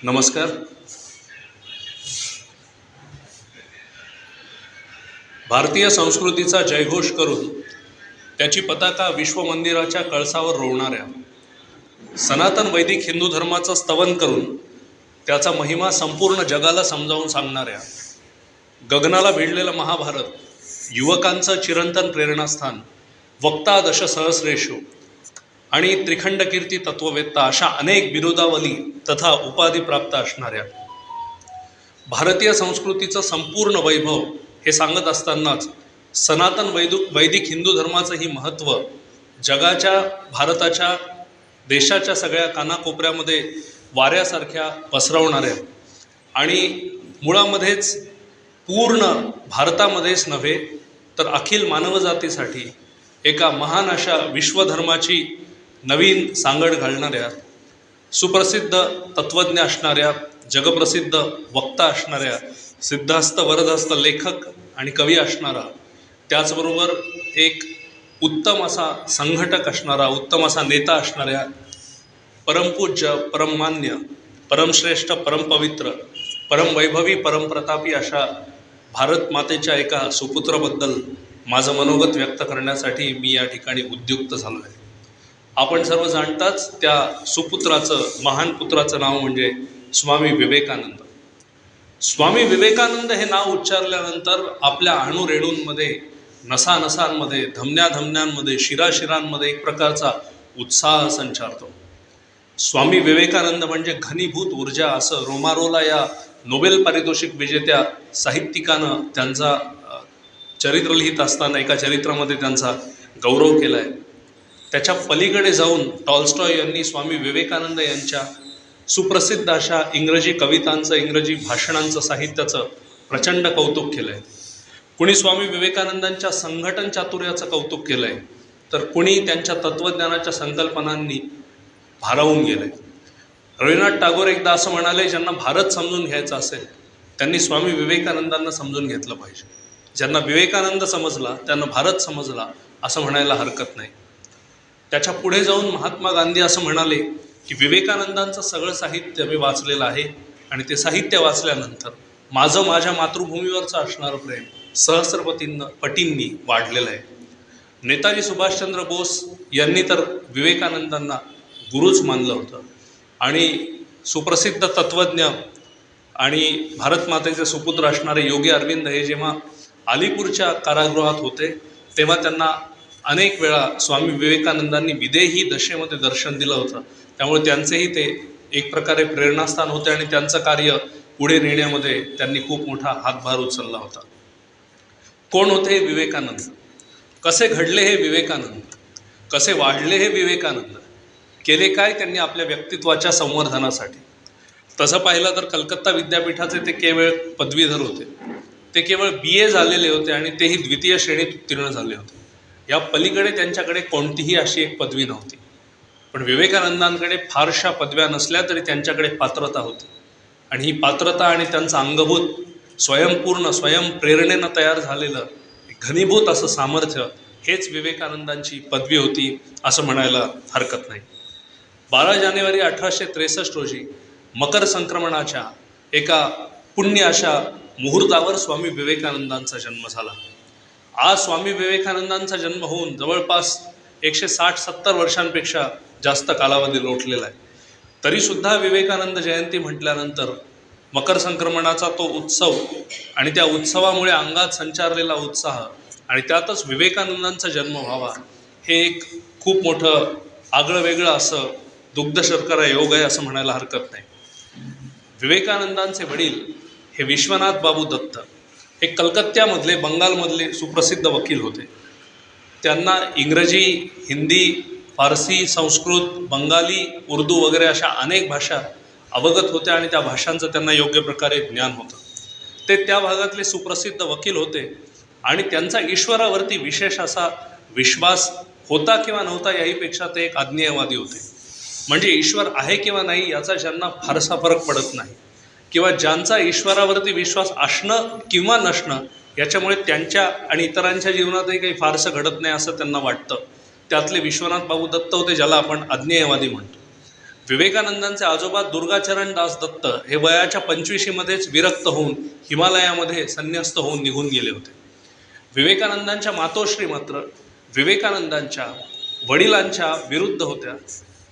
नमस्कार. भारतीय संस्कृतीचा जयघोष करून त्याची पताका विश्वमंदिराच्या कळसावर रोवणाऱ्या, सनातन वैदिक हिंदू धर्माचं स्तवन करून त्याचा महिमा संपूर्ण जगाला समजावून सांगणाऱ्या, गगनाला भिडलेलं महाभारत, युवकांचं चिरंतन प्रेरणास्थान, वक्ता दश सहस्रेषु आणि त्रिखंड कीर्ती तत्ववेत्ता अशा अनेक बिरुदावली तथा उपाधी प्राप्त असणाऱ्या, भारतीय संस्कृतीचं संपूर्ण वैभव हे सांगत असतानाच सनातन वैदिक हिंदू धर्माचंही महत्त्व जगाच्या, भारताच्या, देशाच्या सगळ्या कानाकोपऱ्यामध्ये वाऱ्यासारख्या पसरवणाऱ्या आणि मुळामध्येच पूर्ण भारतामध्येच नव्हे तर अखिल मानवजातीसाठी एका महान अशा विश्वधर्माची नवीन सांगड घालणाऱ्या, सुप्रसिद्ध तत्त्वज्ञ असणाऱ्या, जगप्रसिद्ध वक्ता असणाऱ्या, सिद्धहस्त वरदहस्त लेखक आणि कवी असणारा, त्याचबरोबर एक उत्तम असा संघटक असणारा, उत्तम असा नेता असणाऱ्या, परमपूज्य, परममान्य, परमश्रेष्ठ, परमपवित्र, परमवैभवी, परमप्रतापी अशा भारत मातेच्या एका सुपुत्राबद्दल माझं मनोगत व्यक्त करण्यासाठी मी या ठिकाणी उद्युक्त झालो आहे. आपण सर्व जाणताच त्या सुपुत्राचं, महान पुत्राचं नाव म्हणजे स्वामी विवेकानंद. स्वामी विवेकानंद हे नाव उच्चारल्यानंतर आपल्या अणुरेणूंमध्ये, नसानसांमध्ये, धमन्यांमध्ये, शिराशिरांमध्ये एक प्रकारचा उत्साह संचारतो. स्वामी विवेकानंद म्हणजे घनीभूत ऊर्जा, असं रोमारोला या नोबेल पारितोषिक विजेत्या साहित्यिकानं त्यांचा चरित्र लिहित असताना एका चरित्रामध्ये त्यांचा गौरव केला आहे. त्याच्या पलीकडे जाऊन टॉल्स्टॉय यांनी स्वामी विवेकानंद यांच्या सुप्रसिद्ध अशा इंग्रजी कवितांचं, इंग्रजी भाषणांचं, साहित्याचं प्रचंड कौतुक केलं आहे. कुणी स्वामी विवेकानंदांच्या संघटन चातुर्याचं कौतुक केलं आहे, तर कुणी त्यांच्या तत्त्वज्ञानाच्या संकल्पनांनी भारावून गेलं आहे. रवींद्रनाथ टागोर एकदा असं म्हणाले, ज्यांना भारत समजून घ्यायचा असेल त्यांनी स्वामी विवेकानंदांना समजून घेतलं पाहिजे. ज्यांना विवेकानंद समजला त्यांना भारत समजला असं म्हणायला हरकत नाही. त्याच्या पुढे जाऊन महात्मा गांधी असं म्हणाले की विवेकानंदांचं सगळं साहित्य मी वाचलेलं आहे आणि ते साहित्य वाचल्यानंतर माझं माझ्या मातृभूमीवरचं असणारं प्रेम पटींनी वाढलेलं आहे. नेताजी सुभाषचंद्र बोस यांनी तर विवेकानंदांना गुरुच मानलं होतं आणि सुप्रसिद्ध तत्त्वज्ञ आणि भारत मातेचे सुपुत्र असणारे योगी अरविंद हे जेव्हा अलीपूरच्या कारागृहात होते तेव्हा त्यांना अनेक वेळा स्वामी विवेकानंदांनी विदेही दशेमध्ये दर्शन दिलं होतं. त्यामुळे त्यांचेही ते एक प्रकारे प्रेरणास्थान होते आणि त्यांचं कार्य पुढे नेण्यामध्ये त्यांनी खूप मोठा हातभार उचलला होता. कोण होते हे विवेकानंद? कसे घडले हे विवेकानंद? कसे वाढले हे विवेकानंद? केले काय त्यांनी आपल्या व्यक्तित्वाच्या संवर्धनासाठी? तसं पाहिलं तर कलकत्ता विद्यापीठाचे ते केवळ पदवीधर होते. ते केवळ BA झालेले होते आणि तेही द्वितीय श्रेणीत उत्तीर्ण झाले होते. या पलीकडे त्यांच्याकडे कोणतीही अशी एक पदवी नव्हती. पण विवेकानंदांकडे फारशा पदव्या नसल्या तरी त्यांच्याकडे पात्रता होती आणि ही पात्रता आणि त्यांचं अंगभूत, स्वयंपूर्ण, स्वयंप्रेरणेनं तयार झालेलं घनीभूत असं सामर्थ्य हेच विवेकानंदांची पदवी होती असं म्हणायला हरकत नाही. 12 जानेवारी 1863 रोजी मकर संक्रमणाच्या एका पुण्य अशा मुहूर्तावर स्वामी विवेकानंदांचा जन्म झाला. आज स्वामी विवेकानंदांचा जन्म होऊन जवळपास 160-70 वर्षांपेक्षा जास्त कालावधी लोटलेला आहे. तरीसुद्धा विवेकानंद जयंती म्हटल्यानंतर मकर संक्रमणाचा तो उत्सव आणि त्या उत्सवामुळे अंगात संचारलेला उत्साह आणि त्यातच विवेकानंदांचा जन्म व्हावा हे एक खूप मोठं आगळं वेगळं असं दुग्ध शर्करा योग आहे असं म्हणायला हरकत नाही. विवेकानंदांचे वडील हे विश्वनाथ बाबू दत्त हे कलकत्त्यामधले, बंगालमधले सुप्रसिद्ध वकील होते. त्यांना इंग्रजी, हिंदी, फारसी, संस्कृत, बंगाली, उर्दू वगैरे अशा अनेक भाषा अवगत होत्या आणि त्या भाषांचं त्यांना योग्य प्रकारे ज्ञान होतं. ते त्या भागातले सुप्रसिद्ध वकील होते आणि त्यांचा ईश्वरावरती विशेष असा विश्वास होता किंवा नव्हता याहीपेक्षा ते एक अज्ञेयवादी होते. म्हणजे ईश्वर आहे किंवा नाही याचा ज्यांना फारसा फरक पडत नाही किंवा ज्यांचा ईश्वरावरती विश्वास असणं किंवा नसणं याच्यामुळे त्यांच्या आणि इतरांच्या जीवनातही काही फारसं घडत नाही असं त्यांना वाटतं, त्यातले विश्वनाथ बाबू दत्त होते, ज्याला आपण अज्ञेयवादी म्हणतो. विवेकानंदांचे आजोबा दुर्गाचरण दास दत्त हे वयाच्या 25शीमध्येच विरक्त होऊन हिमालयामध्ये संन्यस्त होऊन निघून गेले होते. विवेकानंदांच्या मातोश्री मात्र विवेकानंदांच्या वडिलांच्या विरुद्ध होत्या.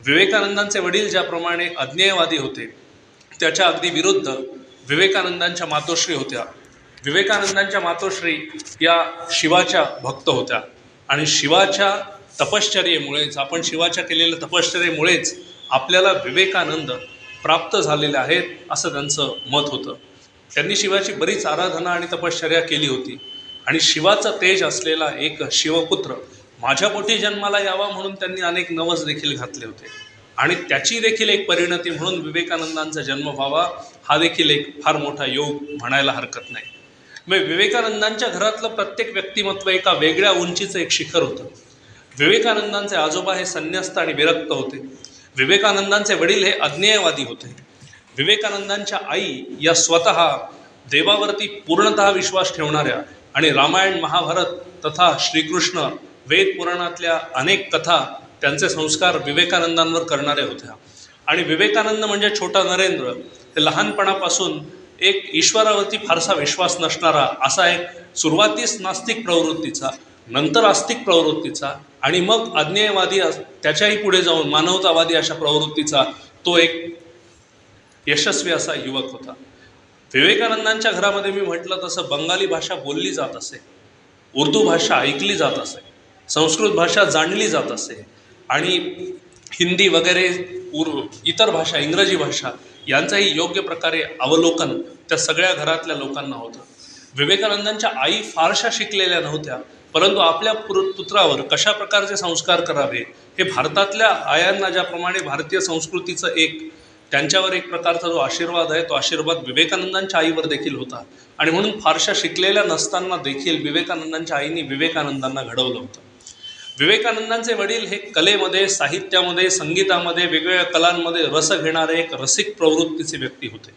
विवेकानंदांचे वडील ज्याप्रमाणे अज्ञेयवादी होते त्याच्या अगदी विरुद्ध विवेकानंदांच्या मातोश्री होत्या. विवेकानंदांच्या मातोश्री या शिवाच्या भक्त होत्या आणि शिवाच्या तपश्चर्येमुळेच, आपण शिवाच्या केलेल्या तपश्चर्येमुळेच आपल्याला विवेकानंद प्राप्त झालेले आहेत असं त्यांचं मत होतं. त्यांनी शिवाची बरीच आराधना आणि तपश्चर्या केली होती आणि शिवाचं तेज असलेला एक शिवपुत्र माझ्या पोटी जन्माला यावा म्हणून त्यांनी अनेक नवस देखील घातले होते आणि त्याची देखील एक परिणती म्हणून विवेकानंदांचा जन्म व्हावा हा देखील एक फार मोठा योग म्हणायला हरकत नाही. मग विवेकानंदांच्या घरातलं प्रत्येक व्यक्तिमत्व एका वेगळ्या उंचीचं एक शिखर होतं. विवेकानंदांचे आजोबा हे संन्यस्त आणि विरक्त होते. विवेकानंदांचे वडील हे अज्ञेयवादी होते. विवेकानंदांच्या आई या स्वतः देवावरती पूर्णतः विश्वास ठेवणाऱ्या आणि रामायण, महाभारत तथा श्रीकृष्ण, वेद पुराणातल्या अनेक कथा, त्यांचे संस्कार विवेकानंदांवर करणाऱ्या होत्या. आणि विवेकानंद म्हणजे छोटा नरेंद्र हे लहानपणापासून एक ईश्वरावरती फारसा विश्वास नसणारा, असा एक सुरुवातीस नास्तिक प्रवृत्तीचा, नंतर आस्तिक प्रवृत्तीचा आणि मग अज्ञेयवादी, त्याच्याही पुढे जाऊन मानवतावादी अशा प्रवृत्तीचा तो एक यशस्वी असा युवक होता. विवेकानंदांच्या घरामध्ये मी म्हटलं तसं बंगाली भाषा बोलली जात असे, उर्दू भाषा ऐकली जात असे, संस्कृत भाषा जाणली जात असे आणि हिंदी वगैरे इतर भाषा, इंग्रजी भाषा यांचाही योग्य प्रकारे अवलोकन त्या सगळ्या घरातल्या लोकांना होतं. विवेकानंदांच्या आई फारशा शिकलेल्या नव्हत्या, परंतु आपल्या पुत्रावर कशा प्रकारचे संस्कार करावे हे भारतातल्या आयांना ज्याप्रमाणे भारतीय संस्कृतीचं त्यांच्यावर एक प्रकारचा जो आशीर्वाद आहे तो आशीर्वाद विवेकानंदांच्या आईवर देखील होता. आणि म्हणून फारशा शिकलेल्या नसताना देखील विवेकानंदांच्या आईने विवेकानंदांना घडवलं होतं. विवेकानंदांचे वडील हे कलेमध्ये, साहित्यामध्ये, संगीतामध्ये, वेगवेगळ्या कलांमध्ये रस घेणारे एक रसिक प्रवृत्तीचे व्यक्ती होते.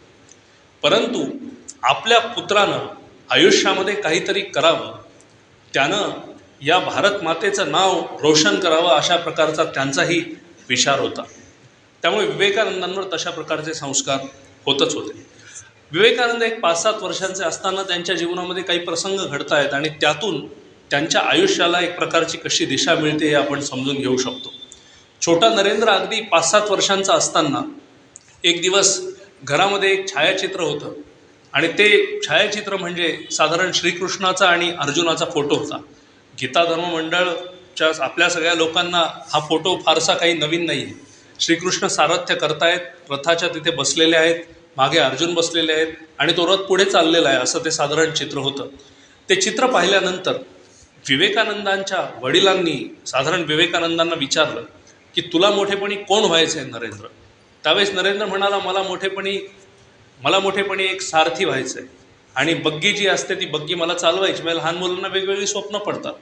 परंतु आपल्या पुत्रानं आयुष्यामध्ये काहीतरी करावं, त्यानं या भारत मातेचं नाव रोशन करावं अशा प्रकारचा त्यांचाही विचार होता. त्यामुळे विवेकानंदांवर तशा प्रकारचे संस्कार होतच होते. विवेकानंद एक 5-7 वर्षांचे असताना त्यांच्या जीवनामध्ये काही प्रसंग घडत आहेत आणि त्यातून त्यांच्या आयुष्याला एक प्रकारची कशी दिशा मिळते हे आपण समजून घेऊ शकतो. छोटा नरेंद्र अगदी 5-7 वर्षांचा असताना एक दिवस घरामध्ये एक छायाचित्र होतं आणि ते छायाचित्र म्हणजे साधारण श्रीकृष्णाचा आणि अर्जुनाचा फोटो होता. गीता धर्म मंडळच्या आपल्या सगळ्या लोकांना हा फोटो फारसा काही नवीन नाही आहे. श्रीकृष्ण सारथ्य करतायत, रथाच्या तिथे बसलेले आहेत, मागे अर्जुन बसलेले आहेत आणि तो रथ पुढे चाललेला आहे, असं ते साधारण चित्र होतं. ते चित्र पाहिल्यानंतर विवेकानंदांच्या वडिलांनी साधारण विवेकानंदांना विचारलं की तुला मोठेपणी कोण व्हायचं आहे नरेंद्र? त्यावेळेस नरेंद्र म्हणाला, मला मोठेपणी एक सारथी व्हायचं आहे आणि बग्गी जी असते ती बग्गी मला चालवायची. म्हणजे लहान मुलांना वेगवेगळी स्वप्न पडतात.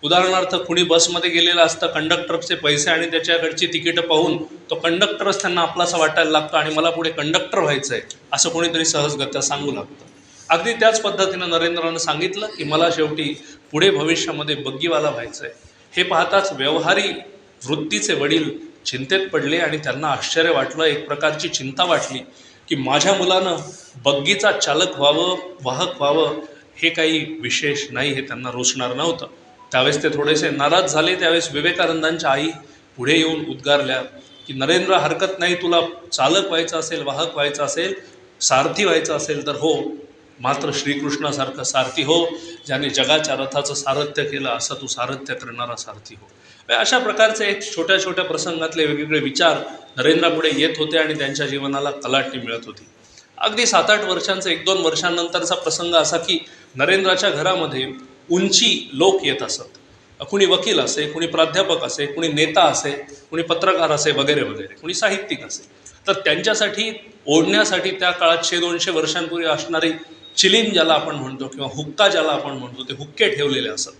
उदाहरणार्थ कुणी बसमध्ये गेलेलं असतं, कंडक्टरचे पैसे आणि त्याच्याकडची तिकीटं पाहून तो कंडक्टरच त्यांना आपलासा वाटायला लागतो आणि मला पुढे कंडक्टर व्हायचं आहे असं कोणीतरी सहजगत्या सांगू लागतं. अगदी त्याच पद्धतीनं नरेंद्रानं सांगितलं की मला शेवटी पुढे भविष्यामध्ये बग्गीवाला व्हायचं आहे. हे पाहताच व्यवहारी वृत्तीचे वडील चिंतेत पडले आणि त्यांना आश्चर्य वाटलं, एक प्रकारची चिंता वाटली की माझ्या मुलानं बग्गीचा चालक व्हावं, वाहक व्हावं हे काही विशेष नाही, हे त्यांना रोचणार नव्हतं. त्यावेळेस ते थोडेसे नाराज झाले. त्यावेळेस विवेकानंदांच्या आई पुढे येऊन उद्गारल्या की नरेंद्र, हरकत नाही, तुला चालक व्हायचं असेल, वाहक व्हायचं असेल, सारथी व्हायचं असेल तर हो, मात्र श्रीकृष्णासारखं सारथी हो, ज्याने जगाच्या रथाचं सारथ्य केलं असं तू सारथ्य करणारा सारथी हो. अशा प्रकारचे एक छोट्या छोट्या प्रसंगातले वेगवेगळे विचार नरेंद्रापुढे येत होते आणि त्यांच्या जीवनाला कलाटणी मिळत होती. अगदी 7-8 वर्षांचा, 1-2 वर्षांनंतरचा प्रसंग असा की नरेंद्राच्या घरामध्ये उंची लोक येत असत. कुणी वकील असे, कुणी प्राध्यापक असे, कुणी नेता असे, कुणी पत्रकार असे, वगैरे वगैरे, कुणी साहित्यिक असे. तर त्यांच्यासाठी ओढण्यासाठी त्या काळात 100-200 वर्षांपूर्वी असणारी चिलीम ज्याला आपण म्हणतो किंवा हुक्का ज्याला आपण म्हणतो, ते हुक्के ठेवलेले असत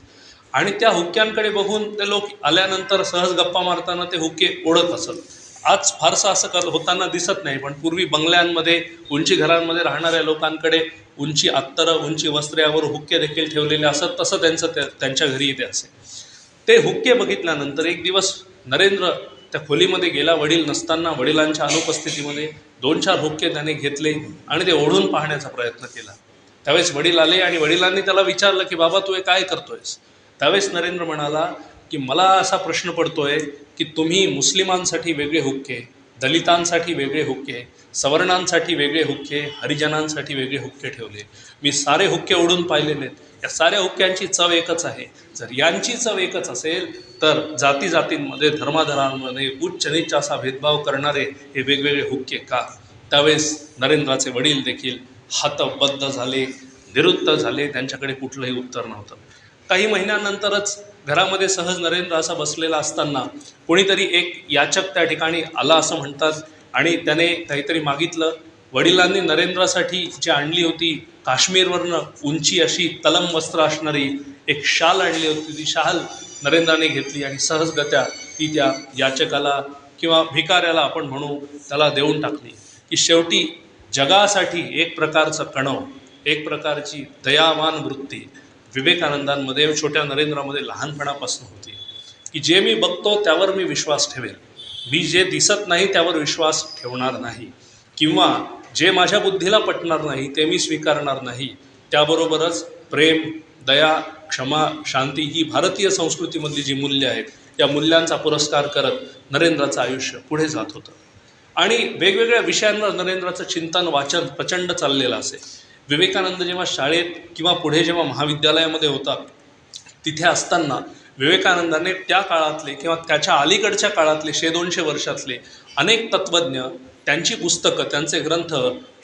आणि त्या हुक्क्यांकडे बघून ते लोक आल्यानंतर सहज गप्पा मारताना ते हुक्के ओढत असत. आज फारसं असं होताना दिसत नाही, पण पूर्वी बंगल्यांमध्ये, उंची घरांमध्ये राहणाऱ्या लोकांकडे उंची अत्तरं, उंची वस्त्रे यावर हुक्के देखील ठेवलेले असत. तसं त्यांच्या घरी इथे असे. ते हुक्के बघितल्यानंतर एक दिवस नरेंद्र त्या खोलीमध्ये गेला. वडील नसताना वडिलांच्या अनुपस्थितीमध्ये 2-4 हुक्के त्याने घेतले आणि ते ओढून पाहण्याचा प्रयत्न केला. त्यावेळेस वडील आले आणि वडिलांनी त्याला विचारलं की बाबा तू हे काय करतोयस. त्यावेळेस नरेंद्र म्हणाला की मला असा प्रश्न पडतोय की तुम्ही मुस्लिमांसाठी वेगळे हुक्के, दलितांसाठी वेगळे हुक्के, सवर्णांसाठी वेगळे हुक्के, हरिजनांसाठी वेगळे हुक्के ठेवले. मी सारे हुक्के ओढून पाहिलेले आहेत. या साऱ्या हुक्क्यांची चव एकच आहे. जर यांची चव एकच असेल तर जाती जातींमध्ये, धर्माधर्मांमध्ये उच्च नीच असा भेदभाव करणारे हे वेगवेगळे हुक्के का. त्यावेळेस नरेंद्राचे वडील देखील हतबद्ध झाले, निरुत्तर झाले. त्यांच्याकडे कुठलंही उत्तर नव्हतं. काही महिन्यानंतरच घरामध्ये सहज नरेंद्र असा बसलेला असताना कोणीतरी एक याचक त्या ठिकाणी आला असं म्हणतात आणि त्याने काहीतरी मागितलं. वडिलांनी नरेंद्रासाठी जी आणली होती काश्मीरवरनं उंची अशी तलम वस्त्र असणारी एक शाल आणली होती. ती शाल नरेंद्राने घेतली आणि सहजगत्या ती त्या याचकाला किंवा भिकाऱ्याला आपण म्हणू त्याला देऊन टाकली. की शेवटी जगासाठी एक प्रकारचं कणव, एक प्रकारची दयावान वृत्ती विवेकानंदांमध्ये, छोट्या नरेंद्रामध्ये लहानपणापासून होती. की जे मी बघतो त्यावर मी विश्वास ठेवेल, मी जे दिसत नाही त्यावर विश्वास ठेवणार नाही, किंवा जे माझ्या बुद्धीला पटणार नाही ते मी स्वीकारणार नाही. त्याबरोबरच प्रेम, दया, क्षमा, शांती ही भारतीय संस्कृतीमधली जी मूल्य आहेत या मूल्यांचा पुरस्कार करत नरेंद्राचं आयुष्य पुढे जात होतं. आणि वेगवेगळ्या विषयांवर नरेंद्राचं चिंतन, वाचन प्रचंड चाललेलं असे. विवेकानंद जेव्हा शाळेत किंवा पुढे जेव्हा महाविद्यालयामध्ये होता तिथे असताना विवेकानंदाने त्या काळातले किंवा त्याच्या अलीकडच्या काळातले 100-200 वर्षातले अनेक तत्त्वज्ञ, त्यांची पुस्तकं, त्यांचे ग्रंथ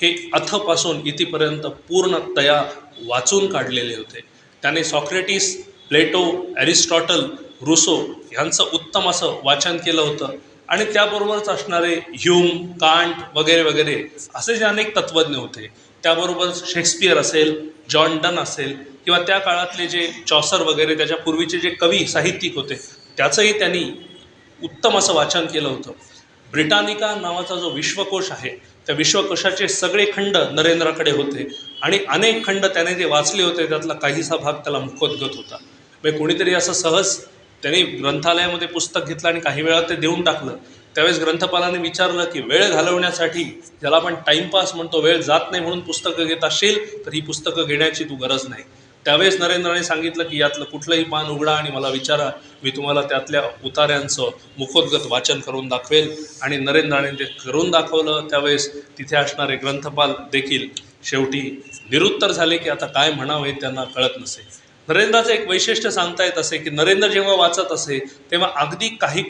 हे अथपासून इथपर्यंत पूर्णतया वाचून काढलेले होते. त्याने सॉक्रेटिस, प्लेटो, ॲरिस्टॉटल, रुसो ह्यांचं उत्तम असं वाचन केलं होतं. आणि त्याबरोबरच असणारे ह्यूम, कांट वगैरे वगैरे असे जे अनेक तत्त्वज्ञ होते, त्याबरोबर शेक्सपियर असेल, जॉन डन असेल किंवा त्या काळातले जे चॉसर वगैरे त्याच्या पूर्वीचे जे कवी साहित्यिक होते त्याचंही त्यांनी उत्तम असं वाचन केलं होतं. ब्रिटानिका नावाचा जो विश्वकोश आहे त्या विश्वकोशाचे सगळे खंड नरेंद्राकडे होते आणि अनेक खंड त्याने जे वाचले होते त्यातला काहीसा भाग त्याला मुखोद्गत होता. म्हणजे कोणीतरी असं सहज त्याने ग्रंथालयामध्ये पुस्तक घेतलं आणि काही वेळा ते देऊन टाकलं. त्यावेळेस ग्रंथपालाने विचारलं की वेळ घालवण्यासाठी, ज्याला आपण टाईमपास म्हणतो, वेळ जात नाही म्हणून पुस्तकं घेत असेल तर ही पुस्तकं घेण्याची तू गरज नाही. त्यावेळेस नरेंद्राने सांगितलं की यातलं कुठलंही पान उघडा आणि मला विचारा, मी तुम्हाला त्यातल्या उतार्यांचं मुखोद्गत वाचन करून दाखवेल. आणि नरेंद्राने ते करून दाखवलं. त्यावेळेस तिथे असणारे ग्रंथपाल देखील शेवटी निरुत्तर झाले की आता काय म्हणावं हे त्यांना कळत नसे. नरेंद्राचं एक वैशिष्ट्य सांगता येत असे की नरेंद्र जेव्हा वाचत असे तेव्हा अगदी काही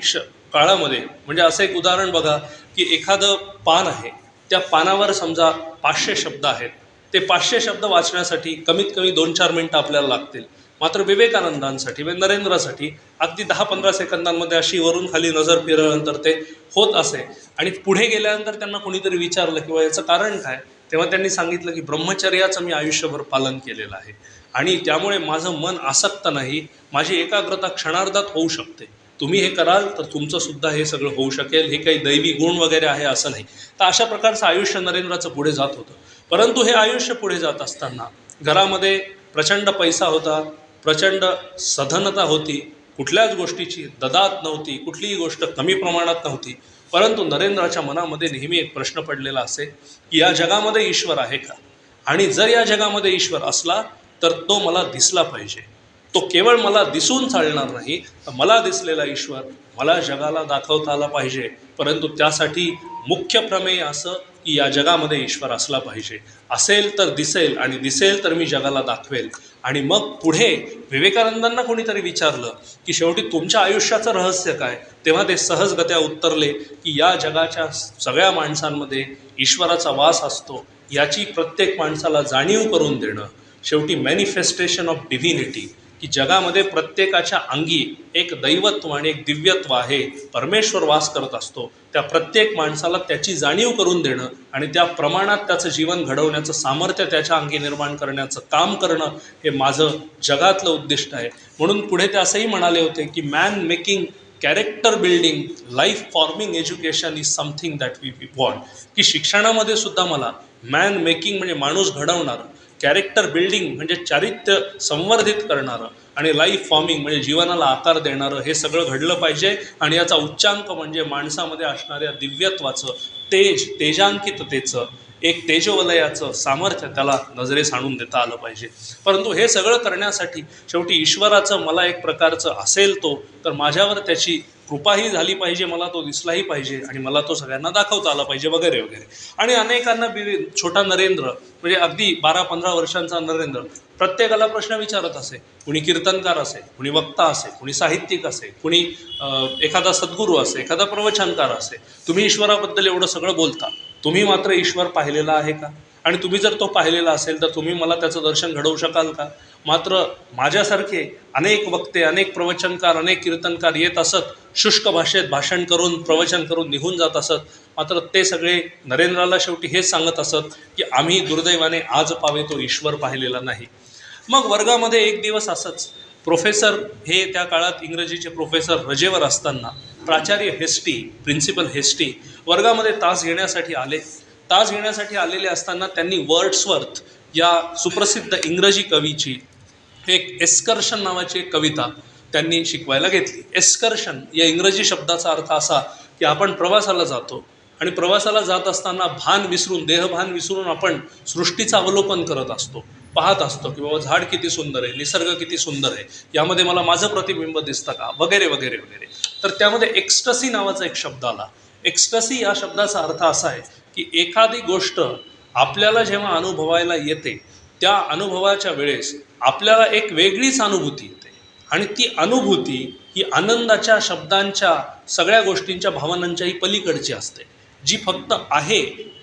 काळामध्ये, म्हणजे असं एक उदाहरण बघा की एखादं पान आहे, त्या पानावर समजा 500 शब्द आहेत. ते 500 शब्द वाचण्यासाठी कमीत कमी 2-4 मिनटं आपल्याला लागतील. मात्र विवेकानंदांसाठी व नरेंद्रासाठी अगदी 10-15 सेकंदांमध्ये अशी वरून खाली नजर फिरल्यानंतर ते होत असे. आणि पुढे गेल्यानंतर त्यांना कोणीतरी विचारलं किंवा याचं कारण काय, तेव्हा त्यांनी सांगितलं की ब्रह्मचर्याचं मी आयुष्यभर पालन केलेलं आहे आणि त्यामुळे माझं मन आसक्त नाही, माझी एकाग्रता क्षणार्धात होऊ शकते. तुम्ही हे कराल तर तुमचं सुद्धा हे सगळं होऊ शकेल. हे काही दैवी गुण वगैरे आहे असं नाही. तर अशा प्रकारचं आयुष्य नरेंद्राचं पुढे जात होतं. परंतु हे आयुष्य पुढे जात असताना घरामध्ये प्रचंड पैसा होता, प्रचंड सधनता होती, कुठल्याच गोष्टीची ददात नव्हती, कुठलीही गोष्ट कमी प्रमाणात नव्हती. परंतु नरेंद्राच्या मनामध्ये नेहमी एक प्रश्न पडलेला असे की या जगामध्ये ईश्वर आहे का, आणि जर या जगामध्ये ईश्वर असला तर तो मला दिसला पाहिजे. तो केवळ मला दिसून चालणार नाही, तर मला दिसलेला ईश्वर मला जगाला दाखवता आला पाहिजे. परंतु त्यासाठी मुख्य प्रमेय असं की या जगामध्ये ईश्वर असला पाहिजे. असेल तर दिसेल आणि दिसेल तर मी जगाला दाखवेल. आणि मग पुढे विवेकानंदांना कोणीतरी विचारलं की शेवटी तुमच्या आयुष्याचं रहस्य काय, तेव्हा ते सहजगत्या उत्तरले की या जगाच्या सगळ्या माणसांमध्ये ईश्वराचा वास असतो, याची प्रत्येक माणसाला जाणीव करून देणं. शेवटी मॅनिफेस्टेशन ऑफ डिव्हिनिटी, की जगामध्ये प्रत्येकाच्या अंगी एक दैवत्व आणि एक दिव्यत्व आहे, परमेश्वर वास करत असतो. त्या प्रत्येक माणसाला त्याची जाणीव करून देणं आणि त्या प्रमाणात त्याचं जीवन घडवण्याचं सामर्थ्य त्याच्या अंगी निर्माण करण्याचं काम करणं हे माझं जगातलं उद्दिष्ट आहे. म्हणून पुढे ते असंही म्हणाले होते की man making, character building, life forming education is something that we want. की शिक्षणामध्ये सुद्धा मला मॅन मेकिंग म्हणजे माणूस घडवणारं, कॅरेक्टर बिल्डिंग म्हणजे चारित्र्य संवर्धित करणारं आणि लाईफ फॉर्मिंग म्हणजे जीवनाला आकार देणारं हे सगळं घडलं पाहिजे. आणि याचा उच्चांक म्हणजे माणसामध्ये असणाऱ्या दिव्यत्वाचं, तेजांकिततेचं, एक तेजोवलयाचं सामर्थ्य त्याला नजरेस आणून देता आलं पाहिजे. परंतु हे सगळं करण्यासाठी शेवटी ईश्वराचं मला एक प्रकारचं असेल तो, तर माझ्यावर त्याची कृपाही झाली पाहिजे, मला तो दिसलाही पाहिजे आणि मला तो सगळ्यांना दाखवता आला पाहिजे वगैरे वगैरे. आणि अनेकांना छोटा नरेंद्र म्हणजे अगदी 12-15 वर्षांचा नरेंद्र प्रत्येकाला प्रश्न विचारत असे. कुणी कीर्तनकार असे, कुणी वक्ता असे, कुणी साहित्यिक असे, कुणी एखादा सद्गुरू असे, एखादा प्रवचनकार असे. तुम्ही ईश्वराबद्दल एवढं सगळं बोलता, तुम्ही मात्र ईश्वर पाहिलेला आहे का? आणि तुम्ही जर तो पाहिलेला असेल तर तुम्ही मला त्याचं दर्शन घडवू शकाल का? मात्र माझ्यासारखे अनेक वक्ते, अनेक प्रवचनकार, अनेक कीर्तनकार येत असत, शुष्क भाषेत भाषण करून, प्रवचन करून निघून जात असत. मात्र ते सगळे नरेंद्राला शेवटी हेच सांगत असत की आम्ही दुर्दैवाने आज पावे तो ईश्वर पाहिलेला नाही. मग वर्गामध्ये एक दिवस असंच प्रोफेसर हे त्या काळात इंग्रजीचे प्रोफेसर रजेवर असताना प्राचार्य हेस्टी, प्रिन्सिपल हेस्टी वर्गामध्ये तास घेण्यासाठी आले. तास घेण्यासाठी आलेले असताना त्यांनी वर्ड्सवर्थ या सुप्रसिद्ध इंग्रजी कवीची एक एस्कर्शन नावाची एक कविता त्यांनी शिकवायला घेतली. एस्कर्शन या इंग्रजी शब्दाचा अर्थ असा की आपण प्रवासाला जातो आणि प्रवासाला जात असताना भान विसरून, देहभान विसरून आपण सृष्टीचं अवलोकन करत असतो, पाहत असतो की बाबा झाड किती सुंदर आहे, निसर्ग किती सुंदर आहे, यामध्ये मला माझं प्रतिबिंब दिसतं का, वगैरे वगैरे वगैरे. तर त्यामध्ये एक्स्टसी नावाचा एक शब्द आला. एक्स्टसी या शब्दाचा अर्थ असा आहे की एखादी गोष्ट आपल्याला जेव्हा अनुभवायला येते त्या अनुभवाच्या वेळेस आपल्याला एक वेगळीच अनुभूती येते आणि ती अनुभूती ही आनंदाच्या, शब्दांच्या, सगळ्या गोष्टींच्या, भावनांच्याही पलीकडची असते. जी फक्त आहे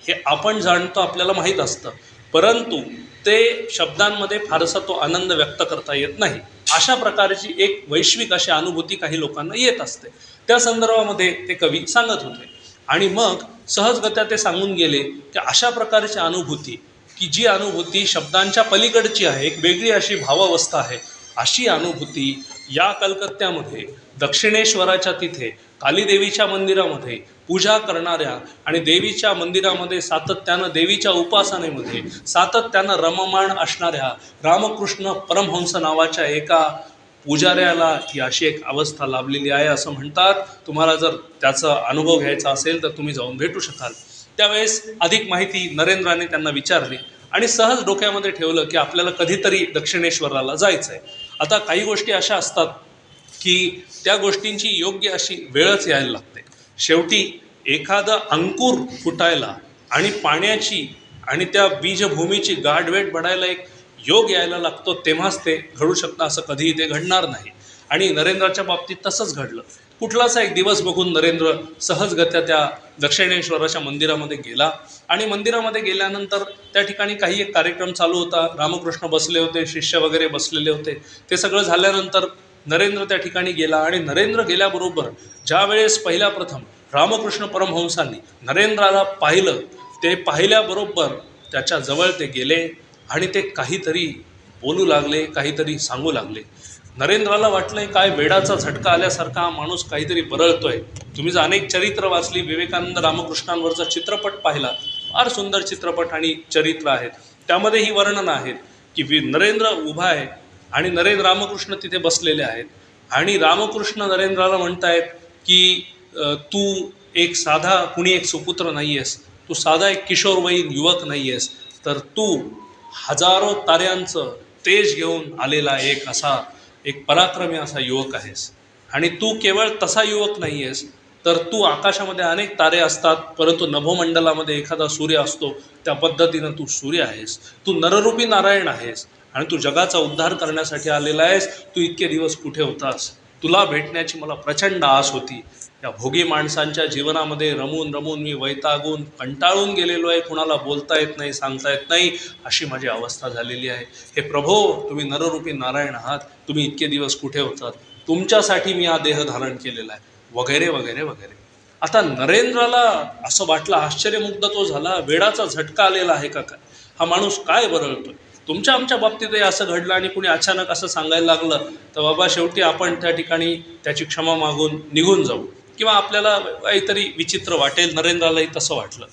हे आपण जाणतो, आपल्याला माहीत असतं, परंतु ते शब्दांमध्ये फारसा तो आनंद व्यक्त करता येत नाही. अशा प्रकारची एक वैश्विक अशी अनुभूती काही लोकांना येत असते. त्या संदर्भामध्ये ते कवी सांगत होते. आणि मग सहजगत्या ते सांगून गेले की अशा प्रकारची अनुभूती, की जी अनुभूती शब्दांच्या पलीकडची आहे, एक वेगळी अशी भावावस्था आहे, अशी अनुभूती या कलकत्त्यामध्ये दक्षिणेश्वराच्या तिथे कालीदेवीच्या मंदिरामध्ये पूजा करणाऱ्या आणि देवीच्या मंदिरामध्ये सातत्यानं, देवीच्या उपासनेमध्ये सातत्यानं रममाण असणाऱ्या रामकृष्ण परमहंस नावाच्या एका पुजाऱ्याला ही अशी एक अवस्था लाभलेली आहे असं म्हणतात. तुम्हाला जर त्याचा अनुभव घ्यायचा असेल तर तुम्ही जाऊन भेटू शकाल. त्यावेळेस अधिक माहिती नरेंद्राने त्यांना विचारली आणि सहज डोक्यामध्ये ठेवलं की आपल्याला कधीतरी दक्षिणेश्वराला जायचं आहे. आता काही गोष्टी अशा असतात की त्या गोष्टींची योग्य अशी वेळच यायला लागते. शेवटी एखादं अंकुर फुटायला आणि पाण्याची आणि त्या बीजभूमीची गाढवेट बढायला एक योग यायला लागतो, तेव्हाच ते घडू शकतं. असं कधीही ते घडणार नाही. आणि नरेंद्राच्या बाबतीत तसंच घडलं. कुठलासा एक दिवस बघून नरेंद्र सहजगत्या त्या दक्षिणेश्वराच्या मंदिरामध्ये गेला आणि मंदिरामध्ये गेल्यानंतर त्या ठिकाणी काही एक कार्यक्रम चालू होता. रामकृष्ण बसले होते, शिष्य वगैरे बसलेले होते. ते सगळं झाल्यानंतर नरेंद्र त्या ठिकाणी गेला आणि नरेंद्र गेल्याबरोबर ज्या वेळेस पहिल्या प्रथम रामकृष्ण परमहंसांनी नरेंद्राला पाहिलं, ते पाहिल्याबरोबर त्याच्या जवळ ते गेले आणि ते काहीतरी बोलू लागले, काहीतरी सांगू लागले. नरेंद्राला वाटलंय काय वेडाचा झटका आल्यासारखा हा माणूस काहीतरी बरळतोय. तुम्ही जर अनेक चरित्र वाचली, विवेकानंद रामकृष्णांवरचा चित्रपट पाहिला, फार सुंदर चित्रपट आणि चरित्र आहेत. त्यामध्ये ही वर्णनं आहेत की नरेंद्र उभा आहे आणि रामकृष्ण तिथे बसलेले आहेत आणि रामकृष्ण नरेंद्राला म्हणतायत की तू एक साधा कुणी एक सुपुत्र नाही आहेस, तू साधा एक किशोरवयीन युवक नाही आहेस, तर तू हजारो ताऱ्यांचं तेज घेऊन आलेला एक पराक्रमी असा युवक आहेस. आणि तू केवळ तसा युवक नाही आहेस, तर तू आकाशामध्ये अनेक तारे असतात, परंतु नभोमंडलामध्ये एखादा सूर्य असतो, त्या पद्धतीनं तू सूर्य आहेस. तू नररूपी नारायण आहेस आणि तू जगाचा उद्धार करण्यासाठी आलेला आहेस. तू इतके दिवस कुठे होतास? तुला भेटण्याची मला प्रचंड आस होती. या भोगी माणसांच्या जीवनामध्ये रमून रमून मी वैतागून कंटाळून गेलेलो आहे. कुणाला बोलता येत नाही, सांगता येत नाही, अशी माझी अवस्था झालेली आहे. हे प्रभो, तुम्ही नररूपी नारायण आहात, तुम्ही इतके दिवस कुठे होतात? तुमच्यासाठी मी हा देह धारण केलेला आहे, वगैरे वगैरे वगैरे. आता नरेंद्राला असं वाटलं, आश्चर्यमुग्ध तो झाला, वेडाचा झटका आलेला आहे का काय? हा माणूस काय बरळतोय? तुमच्या आमच्या बाबतीतही असं घडलं आणि कुणी अचानक असं सांगायला लागलं तर बाबा शेवटी आपण त्या ठिकाणी त्याची क्षमा मागून निघून जाऊ किंवा आपल्याला काहीतरी विचित्र वाटेल. नरेंद्रालाही तसं वाटलं.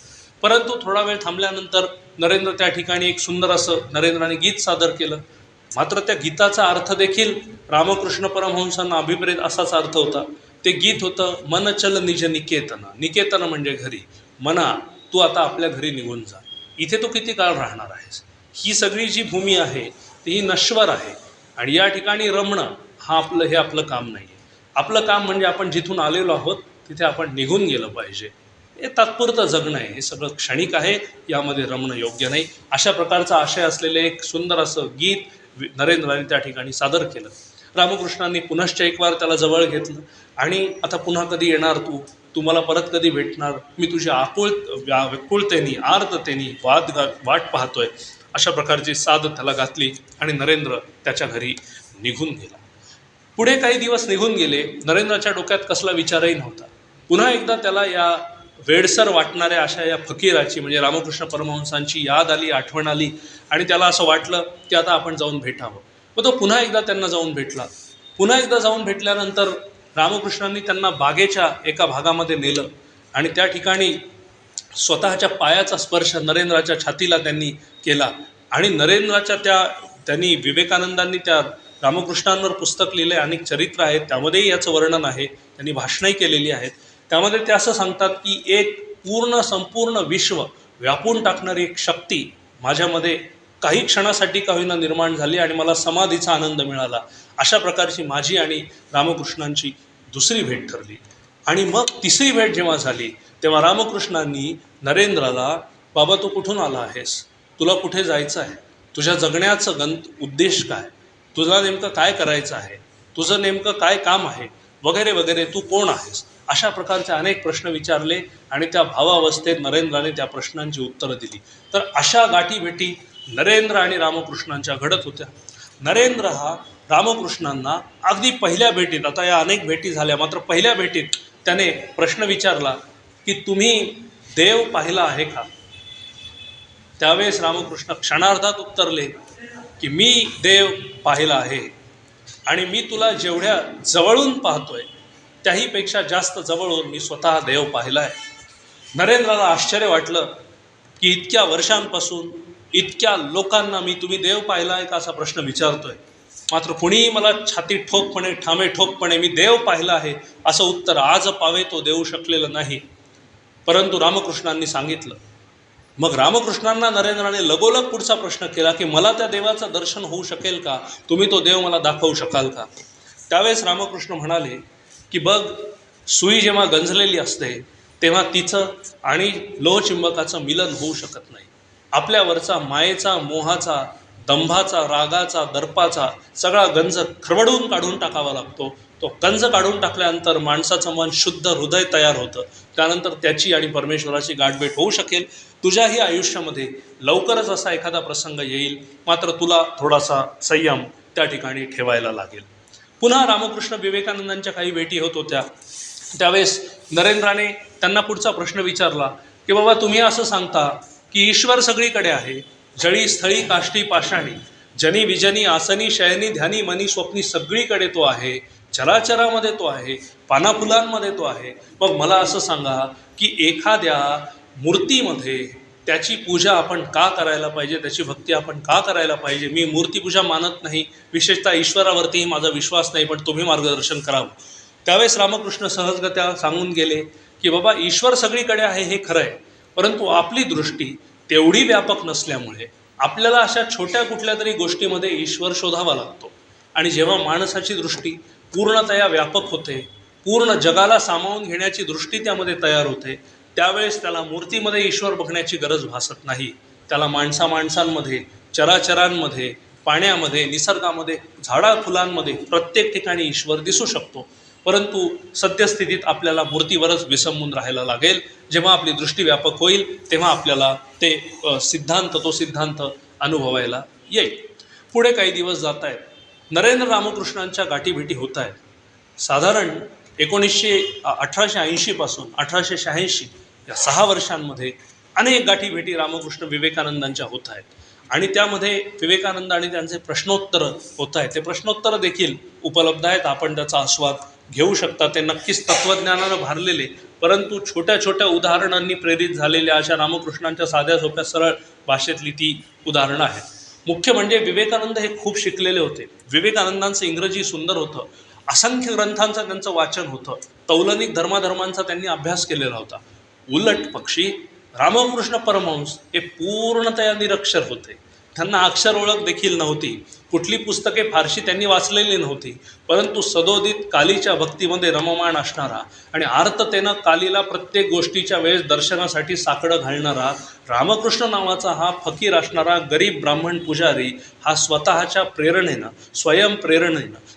परंतु थोडा वेळ थांबल्यानंतर नरेंद्र त्या ठिकाणी एक सुंदर असं नरेंद्राने गीत सादर केलं. मात्र त्या गीताचा अर्थ देखील रामकृष्ण परमहंसांना अभिप्रेत असाच अर्थ होता. ते गीत होतं, मन चल निज निकेतन. निकेतन म्हणजे घरी. मना, तू आता आपल्या घरी निघून जा. इथे तू किती काळ राहणार आहेस? ही सगळी जी भूमी आहे ती ही नश्वर आहे आणि या ठिकाणी रमणं हे आपलं काम नाही आहे. आपलं काम म्हणजे आपण जिथून आलेलो आहोत तिथे आपण निघून गेलं पाहिजे. हे तात्पुरतं जगणं आहे, हे सगळं क्षणिक आहे, यामध्ये रमणं योग्य नाही. अशा प्रकारचा आशय असलेले एक सुंदर असं गीत नरेंद्राने त्या ठिकाणी सादर केलं. रामकृष्णांनी पुनश्च एक वार त्याला जवळ घेतलं आणि आता पुन्हा कधी येणार तू मला परत कधी भेटणार, मी तुझी व्याकुळतेनी आर्ततेनी वाट पाहतोय, अशा प्रकारची साद त्याला घातली आणि नरेंद्र त्याच्या घरी निघून गेला. पुढे काही दिवस निघून गेले. नरेंद्राच्या डोक्यात कसला विचारही नव्हता. पुन्हा एकदा त्याला या वेडसर वाटणाऱ्या अशा या फकीराची म्हणजे रामकृष्ण परमहंसांची याद आली, आठवण आली आणि त्याला असं वाटलं की आता आपण जाऊन भेटावं. व तो पुन्हा एकदा त्यांना जाऊन भेटला. पुन्हा एकदा जाऊन भेटल्यानंतर रामकृष्णांनी त्यांना बागेच्या एका भागामध्ये नेलं आणि त्या ठिकाणी स्वतःच्या पायाचा स्पर्श नरेंद्राच्या छातीला त्यांनी केला आणि नरेंद्राच्या त्यांनी विवेकानंदांनी त्या रामकृष्णांवर पुस्तक लिहिले, अनेक चरित्र आहेत, त्यामध्येही याचं वर्णन आहे, त्यांनी भाषणंही केलेली आहेत. त्यामध्ये ते असं सांगतात की एक संपूर्ण विश्व व्यापून टाकणारी एक शक्ती माझ्यामध्ये काही क्षणासाठी का होईना निर्माण झाली आणि मला समाधीचा आनंद मिळाला. अशा प्रकारची माझी आणि रामकृष्णांची दुसरी भेट ठरली. आणि मग तिसरी भेट जेव्हा झाली तेव्हा रामकृष्णांनी नरेंद्राला, बाबा तू कुठून आला आहेस, तुला कुठे जायचं आहे, तुझ्या जगण्याचं उद्देश काय, तुला नेमकं काय करायचं आहे, तुझं नेमकं काय काम आहे वगैरे वगैरे, तू कोण आहेस, अशा प्रकारचे अनेक प्रश्न विचारले आणि त्या भावावस्थेत नरेंद्राने त्या प्रश्नांची उत्तरं दिली. तर अशा गाठीभेटी नरेंद्र आणि रामकृष्णांच्या घडत होत्या. नरेंद्र हा रामकृष्णांना अगदी पहिल्या भेटीत, आता या अनेक भेटी झाल्या, मात्र पहिल्या भेटीत त्याने प्रश्न विचारला की तुम्ही देव पाहिला आहे का? त्यावेळेस रामकृष्ण क्षणार्धात उत्तरले की मी देव पाहिला आहे आणि मी तुला जेवढ्या जवळून पाहतोय त्याहीपेक्षा जास्त जवळून मी स्वतः देव पाहिला आहे. नरेंद्राला आश्चर्य वाटलं की इतक्या वर्षांपासून इतक्या लोकांना तुम्ही देव पाहिला आहे का असा प्रश्न विचारतोय, मात्र कुणीही मला छाती ठोकपणे ठामे ठोकपणे मी देव पाहिला आहे असं उत्तर आज पावे तो देऊ शकलेलं नाही. परंतु रामकृष्णांनी सांगितलं. मग रामकृष्णांना नरेंद्राने लगोलग पुढचा प्रश्न केला की मला त्या देवाचं दर्शन होऊ शकेल का, तुम्ही तो देव मला दाखवू शकाल का? त्यावेळेस रामकृष्ण म्हणाले की बघ, सुई जेव्हा गंजलेली असते तेव्हा तिचं आणि लोहचुंबकाचं मिलन होऊ शकत नाही. आपल्यावरचा मायेचा, मोहाचा, दंभाचा, रागाचा, दर्पाचा सगळा गंज खरवडून काढून टाकावा लागतो. तो गंज काढून टाकल्यानंतर माणसाचं मन शुद्ध हृदय तयार होतं. त्यानंतर त्याची आणि परमेश्वराची गाठभेट होऊ शकेल. तुझ्याही आयुष्यामध्ये लवकरच असा एखादा प्रसंग येईल, मात्र तुला थोडासा संयम त्या ठिकाणी ठेवायला लागेल. पुन्हा रामकृष्ण विवेकानंदांच्या काही भेटी होत होत्या. त्यावेळेस नरेंद्राने त्यांना पुढचा प्रश्न विचारला की बाबा तुम्ही असं सांगता की ईश्वर सगळीकडे आहे, जळी स्थळी काष्टी पाषाणी, जनी विजनी आसनी शयनी ध्यानी मनी स्वप्नी, सगळीकडे तो आहे, चराचरामध्ये तो आहे, पानाफुलांमध्ये तो आहे. मग मला असं सांगा की एखाद्या मूर्तीमध्ये त्याची पूजा आपण का करायला पाहिजे, त्याची भक्ती आपण का करायला पाहिजे? मी मूर्तीपूजा मानत नाही, विशेषतः ईश्वरावरतीही माझा विश्वास नाही, पण तुम्ही मार्गदर्शन करावं. त्यावेळेस रामकृष्ण सहजगत्या सांगून गेले की बाबा ईश्वर सगळीकडे आहे हे खरं आहे, परंतु आपली दृष्टी तेवढी व्यापक नसल्यामुळे आपल्याला अशा छोट्या कुठल्या तरी गोष्टीमध्ये ईश्वर शोधावा लागतो. आणि जेव्हा माणसाची दृष्टी पूर्णतया व्यापक होते, पूर्ण जगाला सामावून घेण्याची दृष्टी त्यामध्ये तयार होते, त्यावेळेस त्याला मूर्तीमध्ये ईश्वर बघण्याची गरज भासत नाही. त्याला माणसांमध्ये, चराचरांमध्ये, पाण्यामध्ये, निसर्गामध्ये, झाडा फुलांमध्ये प्रत्येक ठिकाणी ईश्वर दिसू शकतो. परंतु सद्यस्थितीत आपल्याला मूर्तीवरच विसंबून राहायला लागेल. जेव्हा आपली दृष्टी व्यापक होईल तेव्हा आपल्याला तो सिद्धांत अनुभवायला येईल. पुढे काही दिवस जात आहेत. नरेंद्र रामकृष्णांच्या गाठीभेटी होत आहेत. साधारण 1880 पासून 1886 या 6 वर्षांमध्ये अनेक गाठीभेटी रामकृष्ण विवेकानंदांच्या होत आहेत आणि त्यामध्ये विवेकानंद आणि त्यांचे प्रश्नोत्तर होत आहेत. ते प्रश्नोत्तर देखील उपलब्ध आहेत, आपण त्याचा आस्वाद घेऊ शकता. ते नक्कीच तत्त्वज्ञानानं भारलेले परंतु छोट्या छोट्या उदाहरणांनी प्रेरित झालेल्या अशा रामकृष्णांच्या साध्या सोप्या सरळ भाषेतली ती उदाहरणं आहेत. मुख्य म्हणजे विवेकानंद हे खूप शिकलेले होते. विवेकानंदांचं इंग्रजी सुंदर होतं. असंख्य ग्रंथांचं त्यांचं वाचन होतं. तौलनिक धर्माधर्मांचा त्यांनी अभ्यास केलेला होता. उलट पक्षी रामकृष्ण परमहंस हे पूर्णतया निरक्षर होते. त्यांना अक्षर ओळख देखील नव्हती. कुठली पुस्तके फारशी त्यांनी वाचलेली नव्हती. परंतु सदोदित कालीच्या भक्तीमध्ये रममाण असणारा आणि आर्ततेनं कालीला प्रत्येक गोष्टीच्या वेळेस दर्शनासाठी साकडं घालणारा रामकृष्ण नावाचा हा फकीर असणारा गरीब ब्राह्मण पुजारी हा स्वतःच्या प्रेरणेनं,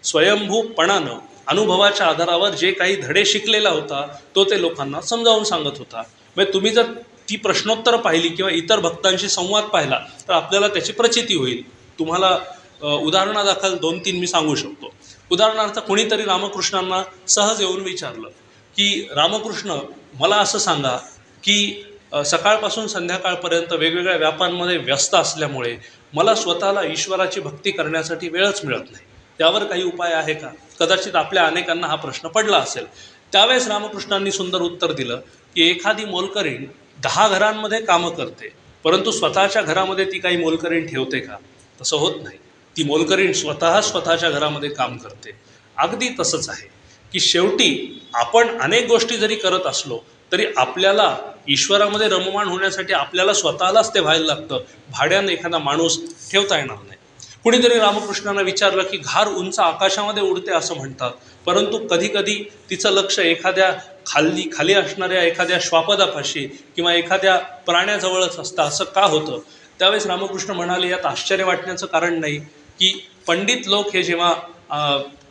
स्वयंभूपणानं, अनुभवाच्या आधारावर जे काही धडे शिकलेला होता तो ते लोकांना समजावून सांगत होता. म्हणजे तुम्ही जर ती प्रश्नोत्तरं पाहिली किंवा इतर भक्तांशी संवाद पाहिला तर आपल्याला त्याची प्रचिती होईल. तुम्हाला उदाहरणादाखल 2-3 मी सांगू शकतो. उदाहरणार्थ कोणीतरी रामकृष्णांना सहज येऊन विचारलं की रामकृष्ण मला असं सांगा की सकाळपासून संध्याकाळपर्यंत वेगवेगळ्या व्यापांमध्ये व्यस्त असल्यामुळे मला स्वतःला ईश्वराची भक्ती करण्यासाठी वेळच मिळत नाही. त्यावर काही उपाय आहे का? कदाचित आपल्या अनेकांना हा प्रश्न पडला असेल. त्यावेळेस रामकृष्णांनी सुंदर उत्तर दिलं की एखादी मोलकरीण 10 घरांमध्ये कामं करते, परंतु स्वतःच्या घरामध्ये ती काही मोलकरीण ठेवते का? तसं होत नाही. ती मोलकरीण स्वतःच्या घरामध्ये काम करते. अगदी तसंच आहे की शेवटी आपण अनेक गोष्टी जरी करत असलो तरी आपल्याला ईश्वरामध्ये रममाण होण्यासाठी आपल्याला स्वतःलाच ते व्हायला लागतं. भाड्यानं एखादा माणूस ठेवता येणार नाही. कुणीतरी रामकृष्णांना विचारलं की घार उंच आकाशामध्ये उडते असं म्हणतात, परंतु कधीकधी तिचं लक्ष एखाद्या खाली असणाऱ्या एखाद्या श्वापदापाशी किंवा एखाद्या प्राण्याजवळच असतं, असं का होतं? त्यावेळेस रामकृष्ण म्हणाले यात आश्चर्य वाटण्याचं कारण नाही की पंडित लोक हे जेव्हा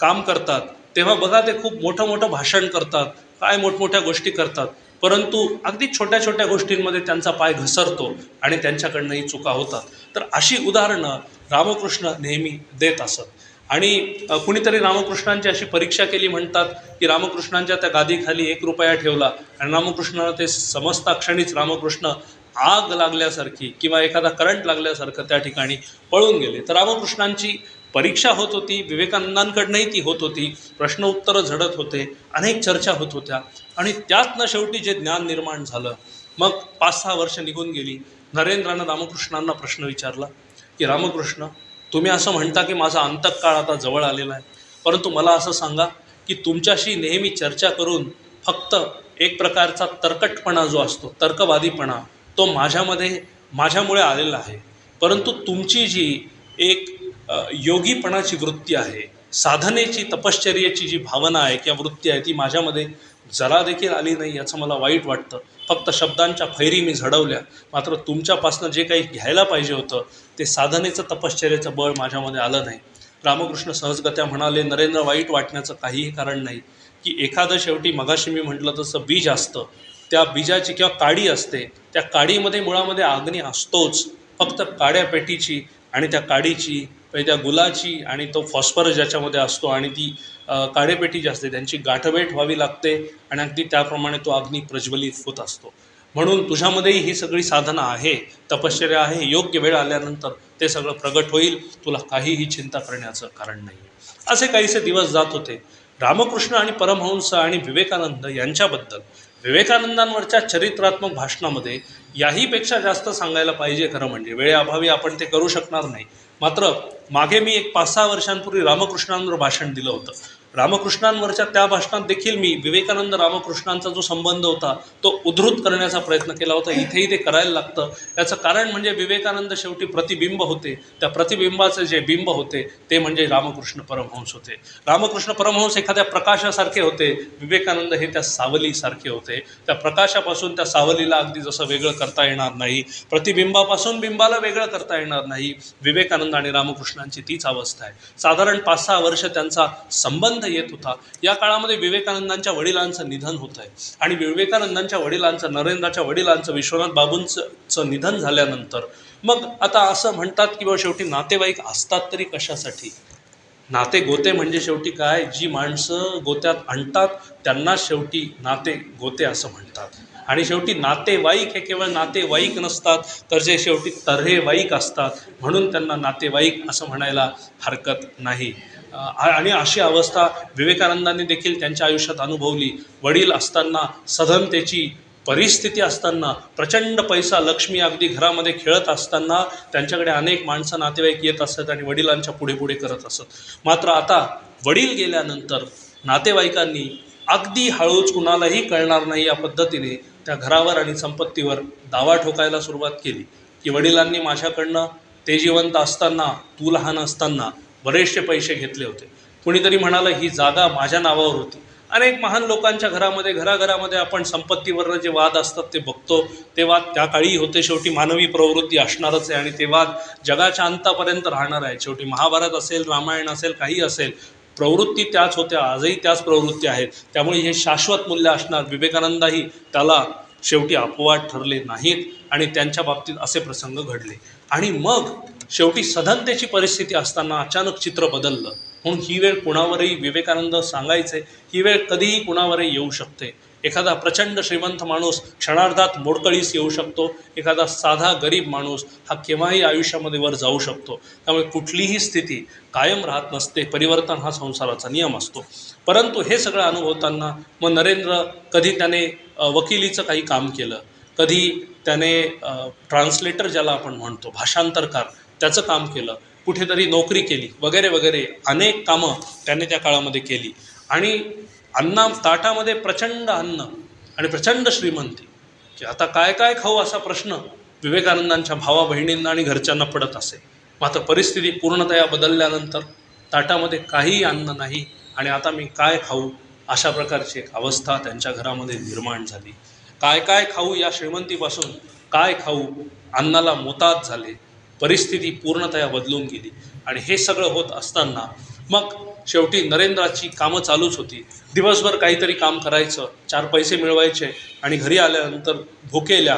काम करतात तेव्हा बघा ते खूप मोठं मोठं भाषण करतात, काय मोठमोठ्या गोष्टी करतात, परंतु अगदी छोट्या छोट्या गोष्टींमध्ये त्यांचा पाय घसरतो आणि त्यांच्याकडनंही चुका होतात. तर अशी उदाहरणं रामकृष्ण नेहमी देत असत. आणि कुणीतरी रामकृष्णांची अशी परीक्षा केली. म्हणतात की रामकृष्णांच्या त्या गादीखाली 1 रुपया ठेवला आणि रामकृष्णाला ते समजता क्षणीच रामकृष्ण आग लागल्यासारखी किंवा एखादा करंट लागल्यासारखं त्या ठिकाणी पळून गेले. तर रामकृष्णांची परीक्षा होत होती, विवेकानंदांकडनंही ती होत होती, प्रश्न उत्तरं झडत होते, अनेक चर्चा होत होत्या आणि त्यातनं शेवटी जे ज्ञान निर्माण झालं. मग 5-6 वर्ष निघून गेली. नरेंद्रानं रामकृष्णांना प्रश्न विचारला की रामकृष्ण तुम्ही असं म्हणता की माझा अंतकाळ आता जवळ आलेला आहे, परंतु मला असं सांगा की तुमच्याशी नेहमी चर्चा करून फक्त एक प्रकारचा तर्कटपणा जो असतो, तर्कवादीपणा, तो माझ्यामुळे आलेला आहे. परंतु तुमची जी एक योगीपणाची वृत्ती आहे, साधनेची तपश्चर्येची जी भावना आहे किंवा वृत्ती आहे ती माझ्यामध्ये जरा देखील आली नाही. याचं मला वाईट वाटतं. फक्त शब्दांच्या फैरी मी झडवल्या, मात्र तुमच्यापासनं जे काही घ्यायला पाहिजे होतं ते साधनेचं तपश्चर्याचं बळ माझ्यामध्ये आलं नाही. रामकृष्ण सहजगत्या म्हणाले नरेंद्र वाईट वाटण्याचं काहीही कारण नाही की एखादं शेवटी मगाशी मी म्हटलं तसं बीज असतं, त्या बीजाची किंवा काडी असते, त्या काडीमध्ये मुळामध्ये अग्नी असतोच. फक्त काड्या पेटीची आणि त्या काडीची त्या गुलाची आणि तो फॉस्फरस ज्याच्यामध्ये असतो आणि ती काडेपेटी जी असते त्यांची गाठभेट व्हावी लागते आणि अगदी त्याप्रमाणे तो अग्नी प्रज्वलित होत असतो. म्हणून तुझ्यामध्येही ही सगळी साधना आहे, तपश्चर्या आहे. योग्य वेळ आल्यानंतर ते सगळं प्रगट होईल. तुला काहीही चिंता करण्याचं कारण नाही. असे काहीसे दिवस जात होते. रामकृष्ण आणि परमहंस आणि विवेकानंद यांच्याबद्दल विवेकानंदांवरच्या चरित्रात्मक भाषणामध्ये याहीपेक्षा जास्त सांगायला पाहिजे. खरं म्हणजे वेळेअभावी आपण ते करू शकणार नाही. मात्र मागे मी एक 5-6 वर्षांपूर्वी रामकृष्णांवर भाषण दिलं होतं. रामकृष्णांवरच्या त्या भाषणात देखील मी विवेकानंद रामकृष्णांचा जो संबंध होता तो उद्धृत करण्याचा प्रयत्न केला होता. इथेही ते करायला लागतं. याचं कारण म्हणजे विवेकानंद शेवटी प्रतिबिंब होते. त्या प्रतिबिंबाचे जे बिंब होते ते म्हणजे रामकृष्ण परमहंस होते. रामकृष्ण परमहंस एखाद्या प्रकाशासारखे होते, विवेकानंद हे त्या सावलीसारखे होते. त्या प्रकाशापासून त्या सावलीला अगदी जसं वेगळं करता येणार नाही, प्रतिबिंबापासून बिंबाला वेगळं करता येणार नाही, विवेकानंद आणि रामकृष्णांची तीच अवस्था आहे. साधारण 5-6 वर्ष त्यांचा संबंध येत होता. या काळामध्ये विवेकानंदांच्या वडिलांचं निधन होत आहे आणि विवेकानंदांच्या वडिलांचं, नरेंद्राच्या वडिलांचं, विश्वनाथ बाबूंचं निधन झाल्यानंतर मग आता असं म्हणतात की बाबा शेवटी नातेवाईक असतात तरी कशासाठी? नाते गोते म्हणजे शेवटी काय, जी माणसं गोत्यात आणतात त्यांना शेवटी नाते गोते असं म्हणतात. आणि शेवटी नातेवाईक हे केवळ नातेवाईक नसतात तर जे शेवटी तऱ्हेवाईक असतात, म्हणून त्यांना नातेवाईक असं म्हणायला हरकत नाही. आणि अशी अवस्था विवेकानंदांनी देखील त्यांच्या आयुष्यात अनुभवली. वडील असताना सधनतेची परिस्थिती असताना, प्रचंड पैसा लक्ष्मी अगदी घरामध्ये खेळत असताना त्यांच्याकडे अनेक माणसं नातेवाईक येत असत आणि वडिलांच्या पुढे पुढे करत असत. मात्र आता वडील गेल्यानंतर नातेवाईकांनी अगदी हळूच कुणालाही कळणार नाही या पद्धतीने त्या घरावर आणि संपत्तीवर दावा ठोकायला सुरुवात केली की वडिलांनी माझ्याकडनं ते जिवंत असताना, तू लहान असताना बरेचसे पैसे घेतले होते. कुणीतरी म्हणालं ही जागा माझ्या नावावर होती. अनेक महान लोकांच्या घरामध्ये घराघरामध्ये आपण संपत्तीवर जे वाद असतात ते बघतो. ते वाद त्या काळी होते. शेवटी मानवी प्रवृत्ती असणारच आहे आणि ते वाद जगाच्या अंतापर्यंत राहणार आहे. शेवटी महाभारत असेल, रामायण असेल, काही असेल, प्रवृत्ती त्याच होत्या, आजही त्याच प्रवृत्ती आहेत. त्यामुळे हे शाश्वत मूल्य असणार. विवेकानंदही त्याला शेवटी अपवाद ठरले नाहीत आणि त्यांच्या बाबतीत असे प्रसंग घडले. आणि मग शेवटी सधनतेची परिस्थिती असताना अचानक चित्र बदललं. म्हणून ही वेळ कुणावरही, विवेकानंद सांगायचे, ही वेळ कधीही कुणावरही येऊ शकते. एखादा प्रचंड श्रीमंत माणूस क्षणार्धात मोडकळीस येऊ शकतो. एखादा साधा गरीब माणूस हा केव्हाही आयुष्यामध्ये वर जाऊ शकतो. त्यामुळे कुठलीही स्थिती कायम राहत नसते. परिवर्तन हा संसाराचा नियम असतो. परंतु हे सगळं अनुभवताना मग नरेंद्र कधी त्याने वकिलीचं काही काम केलं, कधी त्याने ट्रान्सलेटर ज्याला आपण म्हणतो, भाषांतरकार, त्याचं काम केलं, कुठेतरी नोकरी केली, वगैरे वगैरे अनेक कामं त्याने त्या काळामध्ये केली. आणि ताटामध्ये प्रचंड अन्न आणि प्रचंड श्रीमंती, की आता काय काय खाऊ असा प्रश्न विवेकानंदांच्या भावा बहिणींना आणि घरच्यांना पडत असे. मात्र परिस्थिती पूर्णतया बदलल्यानंतर ताटामध्ये काहीही अन्न नाही आणि आता मी काय खाऊ अशा प्रकारची एक अवस्था त्यांच्या घरामध्ये निर्माण झाली. काय काय खाऊ या श्रीमंतीपासून काय खाऊ अन्नाला मोताद झाले. परिस्थिती पूर्णतया बदलून गेली. आणि हे सगळं होत असताना मग शेवटी नरेंद्राची कामं चालूच होती. दिवसभर काहीतरी काम करायचं, 4 पैसे मिळवायचे आणि घरी आल्यानंतर भुकेल्या,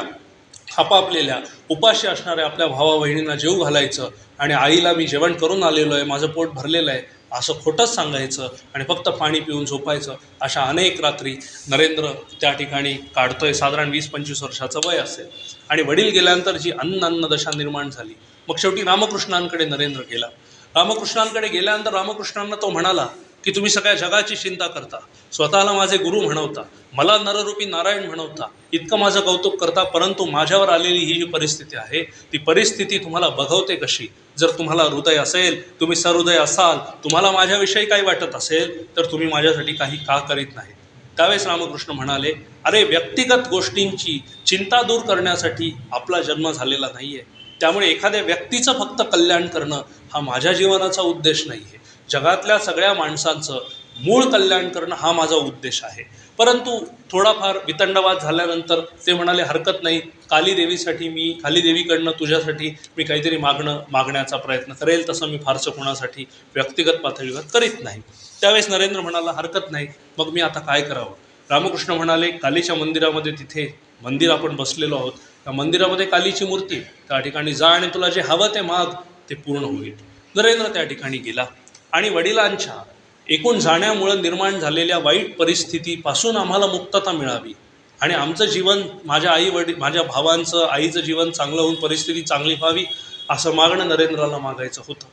हापापलेल्या, उपाशी असणाऱ्या आपल्या भावा बहिणींना जेवू घालायचं आणि आईला मी जेवण करून आलेलो आहे, माझं पोट भरलेलं आहे असं खोटंच सांगायचं आणि फक्त पाणी पिऊन झोपायचं. अशा अनेक रात्री नरेंद्र त्या ठिकाणी काढतोय. साधारण 20-25 वर्षाचं वय असेल. आणि वडील गेल्यानंतर जी अन्नदशा निर्माण झाली. मग शेवटी रामकृष्णांकडे नरेंद्र गेला. रामकृष्णांकडे गेल्यानंतर रामकृष्णांना तो म्हणाला की तुम्ही सगळ्या जगाची चिंता करता, स्वतःला माझे गुरु म्हणवता, मला नररूपी नारायण म्हणवता, इतकं माझं कौतुक करता, परंतु माझ्यावर आलेली ही जी परिस्थिती आहे ती परिस्थिती तुम्हाला बघवते कशी. जर तुम्हाला हृदय असेल, तुम्ही सहृदय असाल, तुम्हाला माझ्याविषयी काही वाटत असेल तर तुम्ही माझ्यासाठी काही का करीत नाही. त्यावेळेस रामकृष्ण म्हणाले, अरे व्यक्तिगत गोष्टींची चिंता दूर करण्यासाठी आपला जन्म झालेला नाही आहे. त्यामुळे एखाद्या व्यक्तीचं फक्त कल्याण करणं हा माझ्या जीवनाचा उद्देश नाही आहे. जगातल्या सगळ्या माणसांचं मूळ कल्याण करणं हा माझा उद्देश आहे. परंतु थोडाफार वितंडवाद झाल्यानंतर ते म्हणाले, हरकत नाही, कालीदेवीकडनं तुझ्यासाठी मी काहीतरी मागण्याचा प्रयत्न करेल, तसं मी फारसं कोणासाठी व्यक्तिगत पातळीवर करीत नाही. त्यावेळेस नरेंद्र म्हणाला, हरकत नाही, मग मी आता काय करावं. रामकृष्ण म्हणाले, कालीच्या मंदिरामध्ये, तिथे मंदिर आपण बसलेलो आहोत, त्या मंदिरामध्ये कालीची मूर्ती, त्या ठिकाणी जा आणि तुला जे हवं ते माग, ते पूर्ण होईल. नरेंद्र त्या ठिकाणी गेला आणि वडिलांच्या एकूण जाण्यामुळं निर्माण झालेल्या वाईट परिस्थितीपासून आम्हाला मुक्तता मिळावी आणि आमचं जीवन, माझ्या भावांचं, आईचं जीवन चांगलं होऊन परिस्थिती चांगली व्हावी असं मागणं नरेंद्राला मागायचं होतं.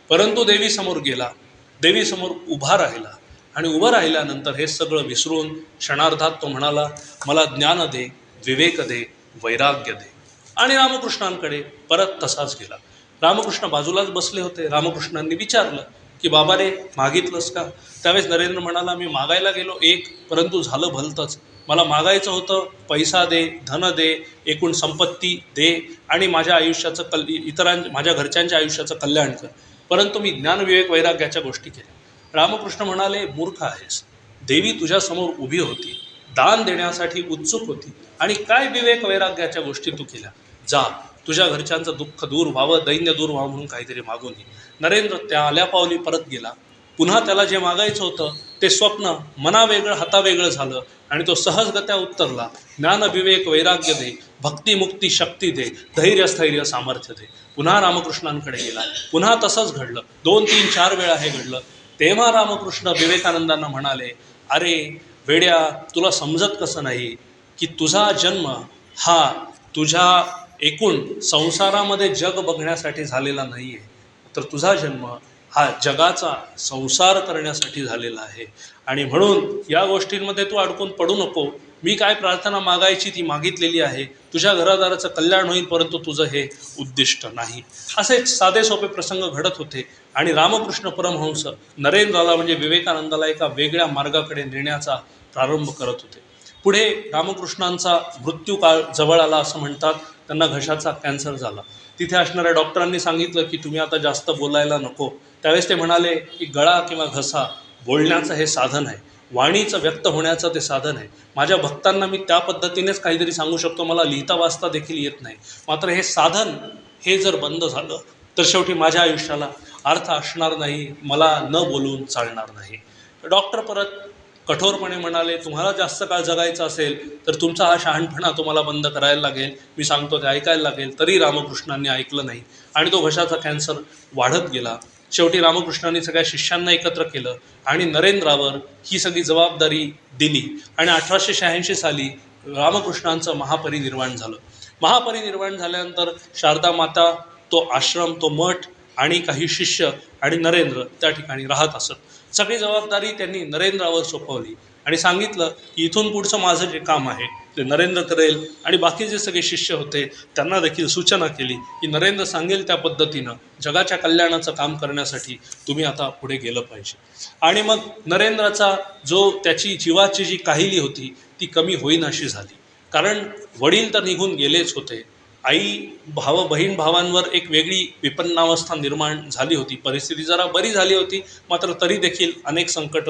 परंतु देवीसमोर गेला, देवीसमोर उभा राहिला आणि उभं राहिल्यानंतर हे सगळं विसरून क्षणार्धात तो म्हणाला, मला ज्ञान दे, विवेक दे, वैराग्य दे. आणि रामकृष्णांकडे परत तसाच गेला. रामकृष्ण बाजूलाच बसले होते. रामकृष्णांनी विचारलं की बाबा रे, मागितलंस का. त्यावेळेस नरेंद्र म्हणाला, मी मागायला गेलो एक, परंतु झालं भलतंच. मला मागायचं होतं पैसा दे, धन दे, एकूण संपत्ती दे आणि माझ्या आयुष्याचं माझ्या घरच्यांच्या आयुष्याचं कल्याण कर, परंतु मी ज्ञान, विवेक, वैराग्याच्या गोष्टी केल्या. रामकृष्ण म्हणाले, मूर्ख आहेस. देवी तुझ्यासमोर उभी होती, दान देण्यासाठी उत्सुक होती आणि काय विवेक वैराग्याच्या गोष्टी तू केल्या. जा, तुझ्या घरच्यांचं दुःख दूर व्हावं, दैन्य दूर व्हावं म्हणून काहीतरी मागून ये. नरेंद्र त्या आल्यापावली परत गेला. पुन्हा त्याला जे मागायचं होतं ते स्वप्न मनावेगळं हातावेगळं झालं आणि तो सहजगत्या उत्तरला, ज्ञान, विवेक, वैराग्य दे, भक्ती, मुक्ती, शक्ती दे, धैर्य, स्थैर्य, सामर्थ्य दे. पुन्हा रामकृष्णांकडे गेला. पुन्हा तसंच घडलं. 2, 3, 4 वेळा हे घडलं. तेव्हा रामकृष्ण विवेकानंदांना म्हणाले, अरे वेड्या, तुला समजत कसं नाही की तुझा जन्म हा तुझ्या एकूण संसारामध्ये जग बघण्यासाठी झालेला नाही आहे, तर तुझा जन्म हा जगाचा संसार करण्यासाठी झालेला आहे. आणि म्हणून या गोष्टींमध्ये तू अडकून पडू नको. मी काय प्रार्थना मागायची ती मागितलेली आहे, तुझ्या घरादाराचं कल्याण होईल, परंतु तुझं हे उद्दिष्ट नाही. असे साधे सोपे प्रसंग घडत होते आणि रामकृष्ण परमहंस नरेंद्राला म्हणजे विवेकानंदाला एका वेगळ्या मार्गाकडे नेण्याचा प्रारंभ करत होते. पुढे रामकृष्णांचा मृत्यू काळ जवळ आला असं म्हणतात. त्यांना घशाचा कॅन्सर झाला. तिथे असणाऱ्या डॉक्टरांनी सांगितलं की तुम्ही आता जास्त बोलायला नको. त्यावेळेस ते म्हणाले की गळा किंवा घसा बोलण्याचं हे साधन आहे, वाणीचं व्यक्त होण्याचं ते साधन आहे. माझ्या भक्तांना मी त्या पद्धतीनेच काहीतरी सांगू शकतो, मला लिहिता वाचता देखील येत नाही. मात्र हे साधन हे जर बंद झालं तर शेवटी माझ्या आयुष्याला अर्थ असणार नाही, मला न बोलून चालणार नाही. डॉक्टर परत कठोरपणे म्हणाले, तुम्हाला जास्त काळ जगायचं असेल तर तुमचा हा शहाणपणा तुम्हाला बंद करायला लागेल, मी सांगतो ते ऐकायला लागेल. तरी रामकृष्णांनी ऐकलं नाही आणि तो घशाचा कॅन्सर वाढत गेला. शेवटी रामकृष्णांनी सगळ्या शिष्यांना एकत्र केलं आणि नरेंद्रावर ही सगळी जबाबदारी दिली आणि 1886 साली रामकृष्णांचं महापरिनिर्वाण झालं. महापरिनिर्वाण झाल्यानंतर शारदा माता, तो आश्रम, तो मठ आणि काही शिष्य आणि नरेंद्र त्या ठिकाणी राहत असत. सगळी जबाबदारी त्यांनी नरेंद्रावर सोपवली आणि सांगितलं की इथून पुढचं माझं जे काम आहे ते नरेंद्र करेल. आणि बाकी जे सगळे शिष्य होते त्यांना देखील सूचना केली की नरेंद्र सांगेल त्या पद्धतीनं जगाच्या कल्याणाचं काम करण्यासाठी तुम्ही आता पुढे गेलं पाहिजे. आणि मग नरेंद्राचा जो त्याची जीवाची जी काहिली होती ती कमी होईनाशी झाली. कारण वडील तर निघून गेलेच होते, आई बहीण भावांवर एक वेगळी विपन्नावस्था निर्माण झाली होती. परिस्थिती जरा बरी झाली होती, मात्र तरी देखील अनेक संकट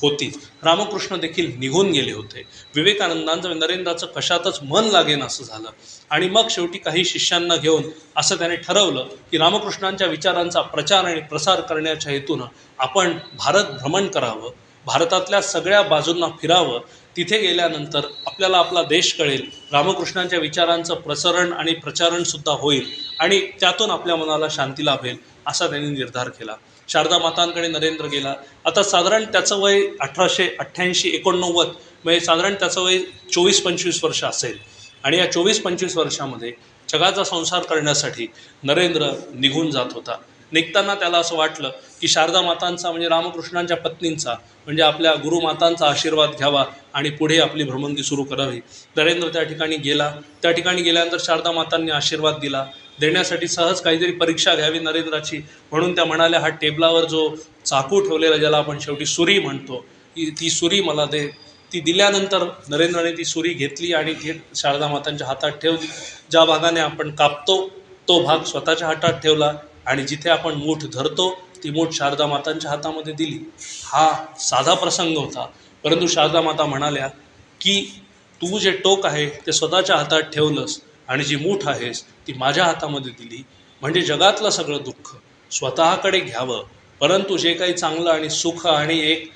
होती. रामकृष्ण देखील निघून गेले होते. विवेकानंदांचं नरेंद्राचं कशातच मन लागेन असं झालं. आणि मग शेवटी काही शिष्यांना घेऊन असं त्याने ठरवलं की रामकृष्णांच्या विचारांचा प्रचार आणि प्रसार करण्याच्या हेतूनं आपण भारत भ्रमण करावं, भारतातल्या सगळ्या बाजूंना फिरावं. तिथे गेल्यानंतर आपल्याला आपला देश कळेल, रामकृष्णांच्या विचारांचं प्रसरण आणि प्रचारणसुद्धा होईल आणि त्यातून आपल्या मनाला शांती लाभेल असा त्यांनी निर्धार केला. शारदा मातांकडे नरेंद्र गेला. आता साधारण त्याचं वय 1888-89 म्हणजे साधारण त्याचं वय 24-25 वर्ष असेल. आणि या 24-25 वर्षामध्ये जगाचा संसार करण्यासाठी नरेंद्र निघून जात होता. निघताना त्याला असं वाटलं की शारदा मातांचा म्हणजे रामकृष्णांच्या पत्नींचा म्हणजे आपल्या गुरुमातांचा आशीर्वाद घ्यावा आणि पुढे आपली भ्रमंती सुरू करावी. नरेंद्र त्या ठिकाणी गेला. त्या ठिकाणी गेल्यानंतर शारदा मातांनी आशीर्वाद दिला. देण्यासाठी सहज काहीतरी परीक्षा घ्यावी नरेंद्राची म्हणून त्या म्हणाल्या, हा टेबलावर जो चाकू ठेवलेला ज्याला आपण शेवटी सुरी म्हणतो, ती सुरी मला दे. ती दिल्यानंतर नरेंद्राने ती सुरी घेतली आणि ती शारदा मातांच्या हातात ठेवली. ज्या भागाने आपण कापतो तो भाग स्वतःच्या हातात ठेवला आणि जिथे आपण मूठ धरतो ती मूठ शारदा मातांच्या हातामध्ये दिली. हा साधा प्रसंग होता, परंतु शारदा माता म्हणाल्या की तू जे टोक आहे ते स्वतःच्या हातात ठेवलंस आणि जी मूठ आहेस ती माझ्या हातामध्ये दिली, म्हणजे जगातलं सगळं दुःख स्वतःकडे घ्यावं, परंतु जे काही चांगलं आणि सुख आणि एक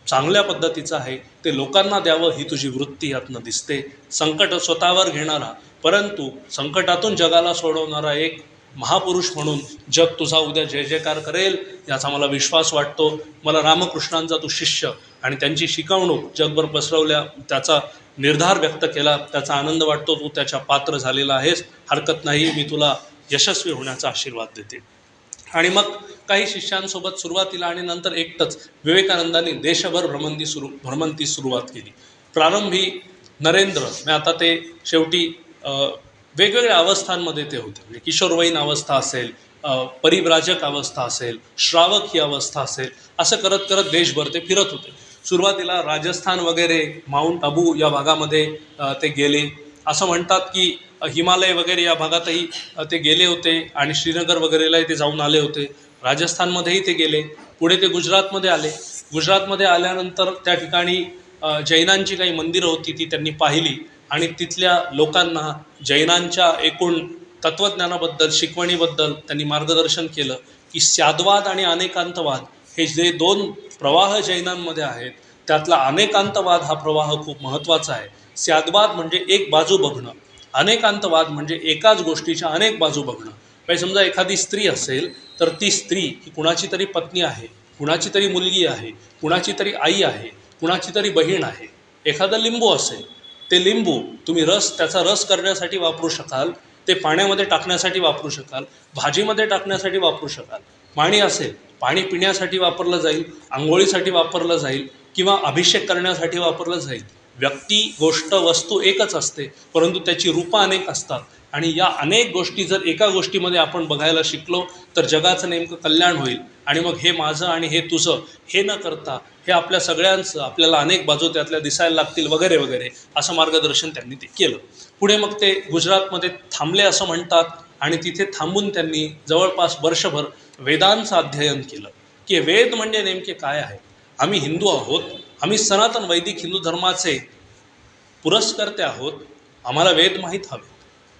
चांगल्या पद्धतीचं आहे ते लोकांना द्यावं, ही तुझी वृत्ती यातनं दिसते. संकट स्वतःवर घेणारा परंतु संकटातून जगाला सोडवणारा एक महापुरुष म्हणून जग तुझा उद्या जय जयकार करेल याचा मला विश्वास वाटतो. मला रामकृष्णांचा तू शिष्य आणि त्यांची शिकवणूक जगभर पसरवल्या त्याचा निर्धार व्यक्त केला, त्याचा आनंद वाटतो. तू त्याच्या पात्र झालेला आहेस, हरकत नाही, मी तुला यशस्वी होण्याचा आशीर्वाद देते. आणि मग काही शिष्यांसोबत सुरुवातीला आणि नंतर एकटंच विवेकानंदांनी देशभर भ्रमंती सुरुवात केली. प्रारंभी नरेंद्र म्हणजे आता ते शेवटी वेगवेगळ्या अवस्थांमध्ये ते होते. म्हणजे किशोरवयीन अवस्था असेल, परिव्राजक अवस्था असेल, श्रावक ही अवस्था असेल, असं करत करत देशभर ते फिरत होते. सुरुवातीला राजस्थान वगैरे माउंट आबू या भागामध्ये ते गेले. असं म्हणतात की हिमालय वगैरे या भागातही ते गेले होते आणि श्रीनगर वगैरेलाही ते जाऊन आले होते. राजस्थानमध्येही ते गेले. पुढे ते गुजरातमध्ये आले. गुजरातमध्ये आल्यानंतर त्या ठिकाणी जैनांची काही मंदिरं होती ती त्यांनी पाहिली आणि तिथल्या लोकांना जैनांच्या एकूण तत्त्वज्ञानाबद्दल शिकवणीबद्दल त्यांनी मार्गदर्शन केलं की स्याद्वाद आणि अनेकांतवाद हे जे दोन प्रवाह जैनांमध्ये आहेत त्यातला अनेकांतवाद हा प्रवाह खूप महत्त्वाचा आहे. स्याद्वाद म्हणजे एक बाजू बघणं, अनेकांतवाद म्हणजे एकाच गोष्टीच्या अनेक बाजू बघणं. म्हणजे समजा एखादी स्त्री असेल तर ती स्त्री ही कुणाची तरी पत्नी आहे, कुणाची तरी मुलगी आहे, कुणाची तरी आई आहे, कुणाची तरी बहीण आहे. एखादं लिंबू असेल, ते लिंबू तुम्ही त्याचा रस करण्यासाठी वापरू शकाल, ते पाण्यामध्ये टाकण्यासाठी वापरू शकाल, भाजीमध्ये टाकण्यासाठी वापरू शकाल. पाणी असेल, पाणी पिण्यासाठी वापरलं जाईल, आंघोळीसाठी वापरलं जाईल किंवा अभिषेक करण्यासाठी वापरलं जाईल. व्यक्ती, गोष्ट, वस्तू एकच असते, परंतु त्याची रूपं अनेक असतात. आणि या अनेक गोष्टी जर एका गोष्टीमध्ये आपण बघायला शिकलो तर जगाचं नेमकं कल्याण होईल. आणि मग हे माझं आणि हे तुझं हे न करता हे आपल्या सगळ्यांचं, आपल्याला अनेक बाजू त्यातल्या दिसायला लागतील वगैरे वगैरे, असं मार्गदर्शन त्यांनी ते केलं. पुढे मग ते गुजरातमध्ये थांबले असं म्हणतात. आणि तिथे थांबून त्यांनी जवळपास वर्षभर वेदांचं अध्ययन केलं, की वेद म्हणजे नेमके काय आहे. आम्ही हिंदू आहोत, आम्ही सनातन वैदिक हिंदू धर्माचे पुरस्कर्ते आहोत, आम्हाला वेद माहीत हवे.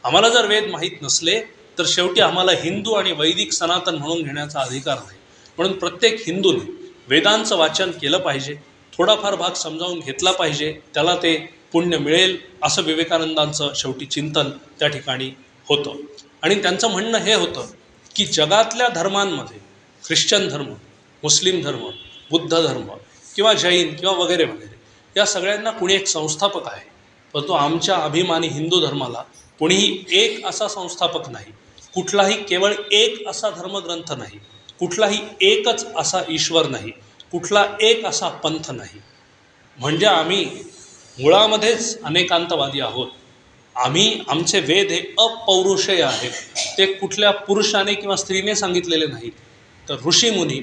आम्हाला जर वेद माहीत नसले तर शेवटी आम्हाला हिंदू आणि वैदिक सनातन म्हणून घेण्याचा अधिकार नाही. म्हणून प्रत्येक हिंदूने वेदांचं वाचन केलं पाहिजे, थोडाफार भाग समजावून घेतला पाहिजे, त्याला ते पुण्य मिळेल, असं विवेकानंदांचं शेवटी चिंतन त्या ठिकाणी होतं. आणि त्यांचं म्हणणं हे होतं की जगातल्या धर्मांमध्ये ख्रिश्चन धर्म, मुस्लिम धर्म, बुद्ध धर्म किंवा जैन किंवा वगैरे वगैरे या सगळ्यांना कुणी एक संस्थापक आहे, परंतु आमच्या अभिमानी हिंदू धर्माला कुणीही एक असा संस्थापक नाही, कुठलाही केवळ एक असा धर्मग्रंथ नाही, कुठलाही एकच असा ईश्वर नाही, कुठला एक असा पंथ नाही. म्हणजे आम्ही मुळामध्येच अनेकांतवादी आहोत. आमचे वेद हे अपौरुषेय आहेत, ते कुठल्या पुरुषाने किंवा स्त्रीने सांगितलेले नाहीत. तर ऋषीमुनी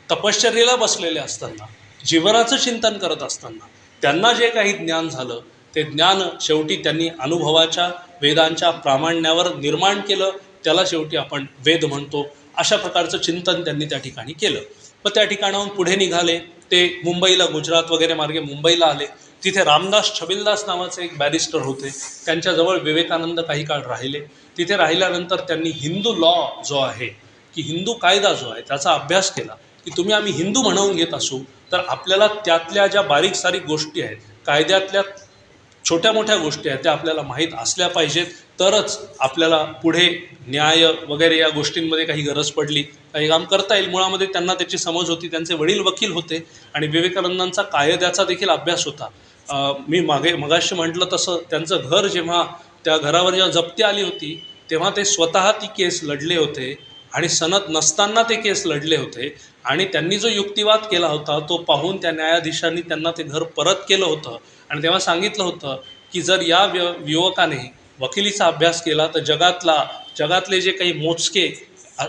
तपश्चर्येला बसलेले असताना, जीवनाचं चिंतन करत असताना त्यांना जे काही ज्ञान झालं ते ज्ञान शेवटी त्यांनी अनुभवाच्या वेदांच्या प्रामाण्यावर निर्माण केलं, त्याला शेवटी आपण वेद म्हणतो. अशा प्रकारचं चिंतन त्यांनी त्या ठिकाणी केलं. मग त्या ठिकाणाहून पुढे निघाले ते मुंबईला, गुजरात वगैरे मार्गे मुंबईला आले. तिथे रामदास छबिलदास नावाचे एक बॅरिस्टर होते, त्यांच्याजवळ विवेकानंद काही काळ राहिले. तिथे राहिल्यानंतर त्यांनी हिंदू लॉ जो आहे, की हिंदू कायदा जो आहे त्याचा अभ्यास केला, की तुम्ही आम्ही हिंदू म्हणवून घेत असू तर आपल्याला त्यातल्या ज्या बारीक सारीक गोष्टी आहेत, कायद्यातल्या छोट्या मोठ्या गोष्टी आहेत, त्या आपल्याला माहीत असल्या पाहिजेत, तरच आपल्याला पुढे न्याय वगैरे या गोष्टींमध्ये काही गरज पडली काही काम करता येईल. मुळामध्ये त्यांना त्याची समज होती, त्यांचे वडील वकील होते आणि विवेकानंदांचा कायद्याचा देखील अभ्यास होता. मी मगाशी म्हटलं तसं त्यांचं घर जेव्हा त्या घरावर जेव्हा जप्ती आली होती तेव्हा ते स्वतः ती केस लढले होते आणि सनद नसताना ते केस लढले होते. आणि त्यांनी जो युक्तिवाद केला होता तो पाहून त्या न्यायाधीशांनी त्यांना ते घर परत केलं होतं. आणि तेव्हा सांगितलं होतं की जर या युवकाने वकिलीचा अभ्यास केला तर जगातले जे काही मोजके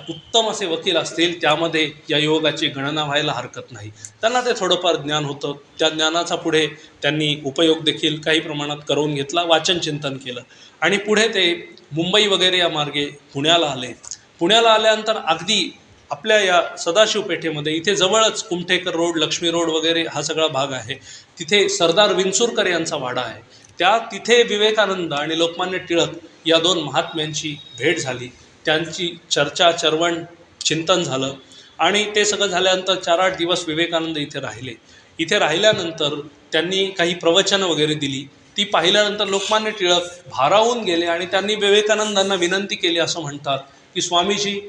उत्तम असे वकील असतील त्यामध्ये या युवकाची गणना व्हायला हरकत नाही. त्यांना ते थोडंफार ज्ञान होतं, त्या ज्ञानाचा पुढे त्यांनी उपयोग देखील काही प्रमाणात करून घेतला, वाचन चिंतन केलं. आणि पुढे ते मुंबई वगैरे या मार्गे पुण्याला आले. पुण्याला आल्यानंतर अगदी आपल्या या सदाशिव पेठेमध्ये इथे जवळच कुमठेकर रोड, लक्ष्मी रोड वगैरे हा सगळा भाग आहे, तिथे सरदार विंचुरकर यांचा वाडा आहे. तिथे विवेकानंद आणि लोकमान्य टिळक या दोन महात्म्यांची भेट झाली, त्यांची चर्चा चर्वण चिंतन झालं. आणि ते सगळं झाल्यानंतर 4-8 दिवस विवेकानंद इथे राहिले. इथे राहिल्यानंतर त्यांनी काही प्रवचनं वगैरे दिली. ती पाहिल्यानंतर लोकमान्य टिळक भारावून गेले आणि त्यांनी विवेकानंदांना विनंती केली. असं म्हणतात की स्वामीजी,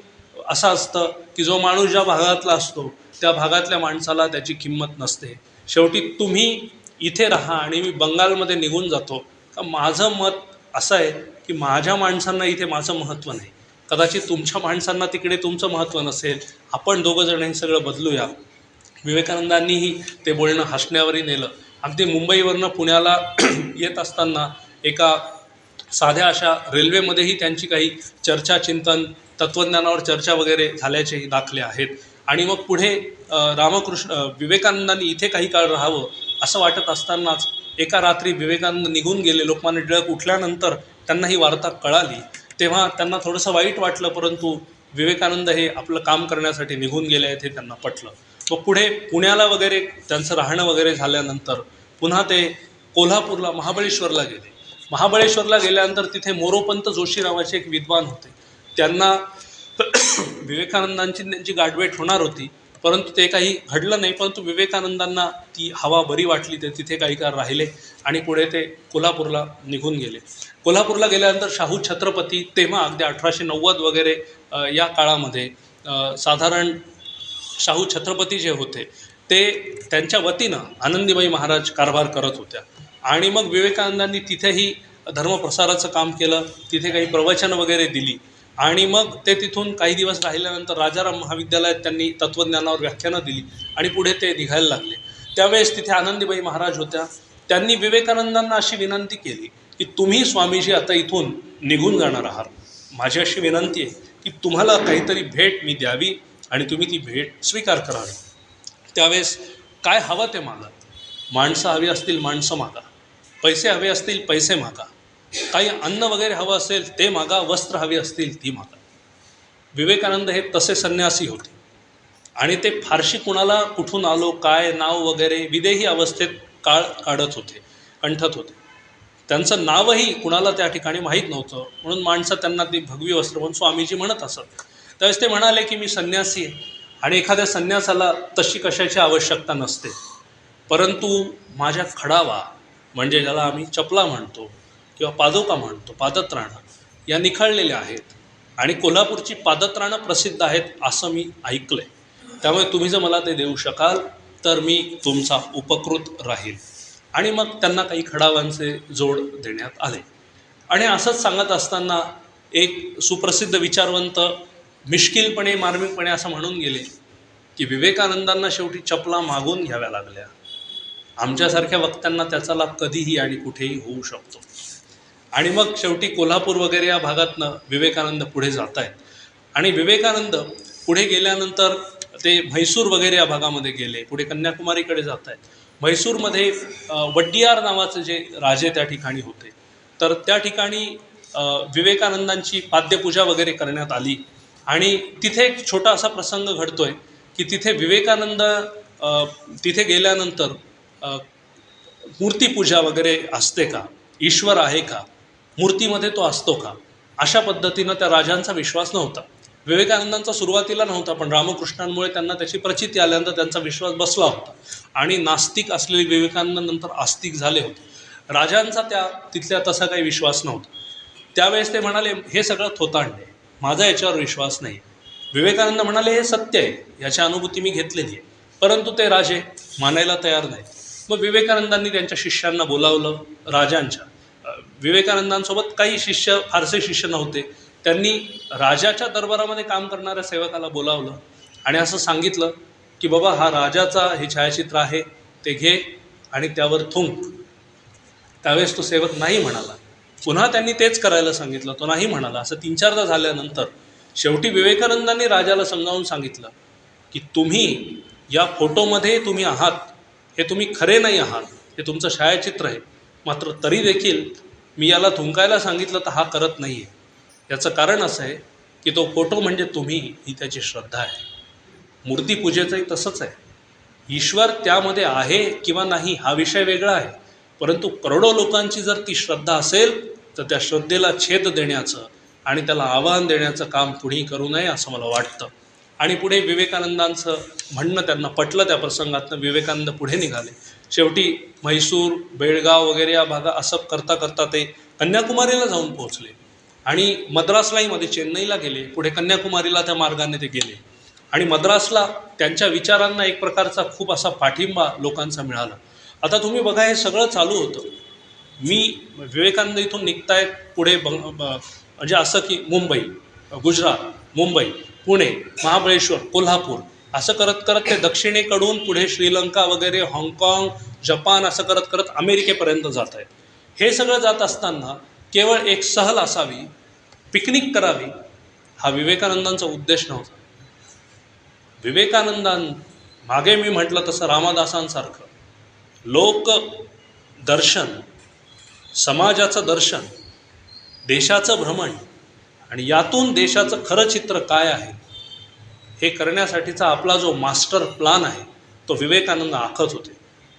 असं असतं की जो माणूस ज्या भागातला असतो त्या भागातल्या माणसाला त्याची किंमत नसते. शेवटी तुम्ही इथे राहा आणि मी बंगालमध्ये निघून जातो. का माझं मत असं आहे की माझ्या माणसांना इथे माझं महत्त्व नाही, कदाचित तुमच्या माणसांना तिकडे तुमचं महत्त्व नसेल, आपण दोघंजण हे सगळं बदलूया. विवेकानंदांनीही ते बोलणं हसण्यावरही नेलं. अगदी मुंबईवरनं पुण्याला येत असताना एका साध्या अशा रेल्वेमध्येही त्यांची काही चर्चा चिंतन, तत्त्वज्ञानावर चर्चा वगैरे झाल्याचेही दाखले आहेत. आणि मग पुढे विवेकानंदांनी इथे काही काळ राहावं असं वाटत असतानाच एका रात्री विवेकानंद निघून गेले. लोकमान्य टिळक उठल्यानंतर त्यांना ही वार्ता कळाली, तेव्हा त्यांना थोडंसं वाईट वाटलं, परंतु विवेकानंद हे आपलं काम करण्यासाठी निघून गेले आहेत हे त्यांना पटलं. मग पुढे पुण्याला वगैरे त्यांचं राहणं वगैरे झाल्यानंतर पुन्हा ते कोल्हापूरला, महाबळेश्वरला गेले. महाबळेश्वरला गेल्यानंतर तिथे मोरोपंत जोशी नावाचे एक विद्वान होते. त्यांना विवेकानंदांची त्यांची गाठभेट होणार होती, परंतु ते काही घडलं नाही. परंतु विवेकानंदांना ती हवा बरी वाटली, ते तिथे काही काळ राहिले आणि पुढे ते कोल्हापूरला निघून गेले. कोल्हापूरला गेल्यानंतर शाहू छत्रपती, तेव्हा अगदी 1890 वगैरे या काळामध्ये साधारण शाहू छत्रपती जे होते ते त्यांच्या वतीनं आनंदीबाई महाराज कारभार करत होत्या. आणि मग विवेकानंदांनी तिथेही धर्मप्रसाराचं काम केलं, तिथे काही प्रवचनं वगैरे दिली. आणि मग ते तिथून काही दिवस राहिल्यानंतर राजाराम महाविद्यालयात त्यांनी तत्त्वज्ञानावर व्याख्यानं दिली आणि पुढे ते निघायला लागले. त्यावेळेस तिथे आनंदीबाई महाराज होत्या. त्यांनी विवेकानंदांना अशी विनंती केली की तुम्ही स्वामीजी आता इथून निघून जाणार आहात, माझी अशी विनंती आहे की तुम्हाला काहीतरी भेट मी द्यावी आणि तुम्ही ती भेट स्वीकार करावी. त्यावेळेस काय हवं ते मागा. माणसं हवी असतील माणसं मागा, पैसे हवे असतील पैसे मागा, काही अन्न वगैरे हवं असेल ते मागा, वस्त्र हवी असतील ती मागा. विवेकानंद हे तसे संन्यासी होते आणि ते फारशी कुणाला कुठून आलो काय नाव वगैरे विदेही अवस्थेत काळ काढत होते, कंठत होते. त्यांचं नावही कुणाला त्या ठिकाणी माहीत नव्हतं, म्हणून माणसं त्यांना ती भगवी वस्त्र म्हणून स्वामीजी म्हणत असत. त्यावेळेस ते म्हणाले की मी संन्यासी आहे आणि एखाद्या संन्यासाला तशी कशाची आवश्यकता नसते, परंतु माझ्या खडावा म्हणजे ज्याला आम्ही चपला म्हणतो किंवा पादोका म्हणतो, पादत्राणं या निखळलेल्या आहेत आणि कोल्हापूरची पादत्राणं प्रसिद्ध आहेत असं मी ऐकलं आहे. त्यामुळे तुम्ही जर मला ते देऊ शकाल तर मी तुमचा उपकृत राहील. आणि मग त्यांना काही खडावांचे जोड देण्यात आले. आणि असंच सांगत असताना एक सुप्रसिद्ध विचारवंत मिश्किलपणे मार्मिकपणे असं म्हणून गेले की विवेकानंदांना शेवटी चपला मागून घ्याव्या लागल्या. आमच्यासारख्या वक्त्यांना त्याचा लाभ कधीही आणि कुठेही होऊ शकतो. आणि मग शेवटी कोल्हापूर वगैरे या भागातनं विवेकानंद पुढे जात आहेत. आणि विवेकानंद पुढे गेल्यानंतर ते म्हैसूर वगैरे या भागामध्ये गेले, पुढे कन्याकुमारीकडे जात आहेत. म्हैसूरमध्ये वड्डियार नावाचे जे राजे त्या ठिकाणी होते, तर त्या ठिकाणी विवेकानंदांची पाद्यपूजा वगैरे करण्यात आली. आणि तिथे एक छोटा असा प्रसंग घडतोय की तिथे विवेकानंद तिथे गेल्यानंतर मूर्तीपूजा वगैरे असते का, ईश्वर आहे का, मूर्तीमध्ये तो असतो का, अशा पद्धतीनं त्या राजांचा विश्वास नव्हता. विवेकानंदांचा सुरुवातीला नव्हता, पण रामकृष्णांमुळे त्यांना त्याची प्रचिती आल्यानंतर त्यांचा विश्वास बसला होता. आणि नास्तिक असलेले विवेकानंद नंतर आस्तिक झाले होते. राजांचा तिथल्या तसा काही विश्वास नव्हता. त्यावेळेस ते म्हणाले हे सगळं थोतांडे, माझा याच्यावर विश्वास नाही. विवेकानंद म्हणाले हे सत्य आहे, याची अनुभूती मी घेतलेली आहे, परंतु ते राजे मानायला तयार नाहीत. मग विवेकानंदांनी त्यांच्या शिष्यांना बोलावलं राजांच्या. विवेकानंदांसोबत काही शिष्य, फारसे शिष्य नव्हते. त्यांनी राजाच्या दरबारामध्ये काम करणाऱ्या सेवकाला बोलावलं आणि असं सांगितलं की बाबा हा राजाचा हे छायाचित्र आहे, ते घे आणि त्यावर थुंक. त्यावेळेस तो सेवक नाही म्हणाला. पुन्हा त्यांनी तेच करायला सांगितलं, तो नाही म्हणाला. असं 3-4दा झाल्यानंतर शेवटी विवेकानंदांनी राजाला समजावून सांगितलं की तुम्ही या फोटोमध्ये तुम्ही आहात, हे तुम्ही खरे नाही आहात, हे तुमचं छायाचित्र आहे, मात्र तरी देखील मी याला थुंकायला सांगितलं तर हा करत नाही आहे. याचं कारण असं आहे की तो फोटो म्हणजे तुम्ही, ही त्याची श्रद्धा आहे. मूर्तीपूजेचंही तसंच आहे. ईश्वर त्यामध्ये आहे किंवा नाही हा विषय वेगळा आहे, परंतु करोडो लोकांची जर ती श्रद्धा असेल तर त्या श्रद्धेला छेद देण्याचं आणि त्याला आव्हान देण्याचं काम कुणीही करू नये असं मला वाटतं. आणि पुढे विवेकानंदांचं म्हणणं त्यांना पटलं. त्या प्रसंगातनं विवेकानंद पुढे निघाले. शेवटी म्हैसूर, बेळगाव वगैरे या भागा असं करता करता ते कन्याकुमारीला जाऊन पोहोचले आणि मद्रासलाही मध्ये चेन्नईला गेले. पुढे कन्याकुमारीला त्या मार्गाने ते गेले आणि मद्रासला त्यांच्या विचारांना एक प्रकारचा खूप असा पाठिंबा लोकांचा मिळाला. आता तुम्ही बघा हे सगळं चालू होतं. विवेकानंद इथून निघतायत पुढे म्हणजे असं की मुंबई, गुजरात, मुंबई, पुणे, महाबळेश्वर, कोल्हापूर असं करत करत ते दक्षिणेकडून पुढे श्रीलंका वगैरे, हाँगकाँग, जपान असं करत करत अमेरिकेपर्यंत जात आहेत. हे सगळं जात असताना केवळ एक सहल असावी, पिकनिक करावी हा विवेकानंदांचा उद्देश नव्हता. मागे मी म्हटलं तसं रामदासांसारखं लोक दर्शन, समाजाचं दर्शन, देशाचं भ्रमण आणि यातून देशाचं खरं चित्र काय आहे हे करण्यासाठीचा आपला जो मास्टर प्लान आहे तो विवेकानंद आखत होते.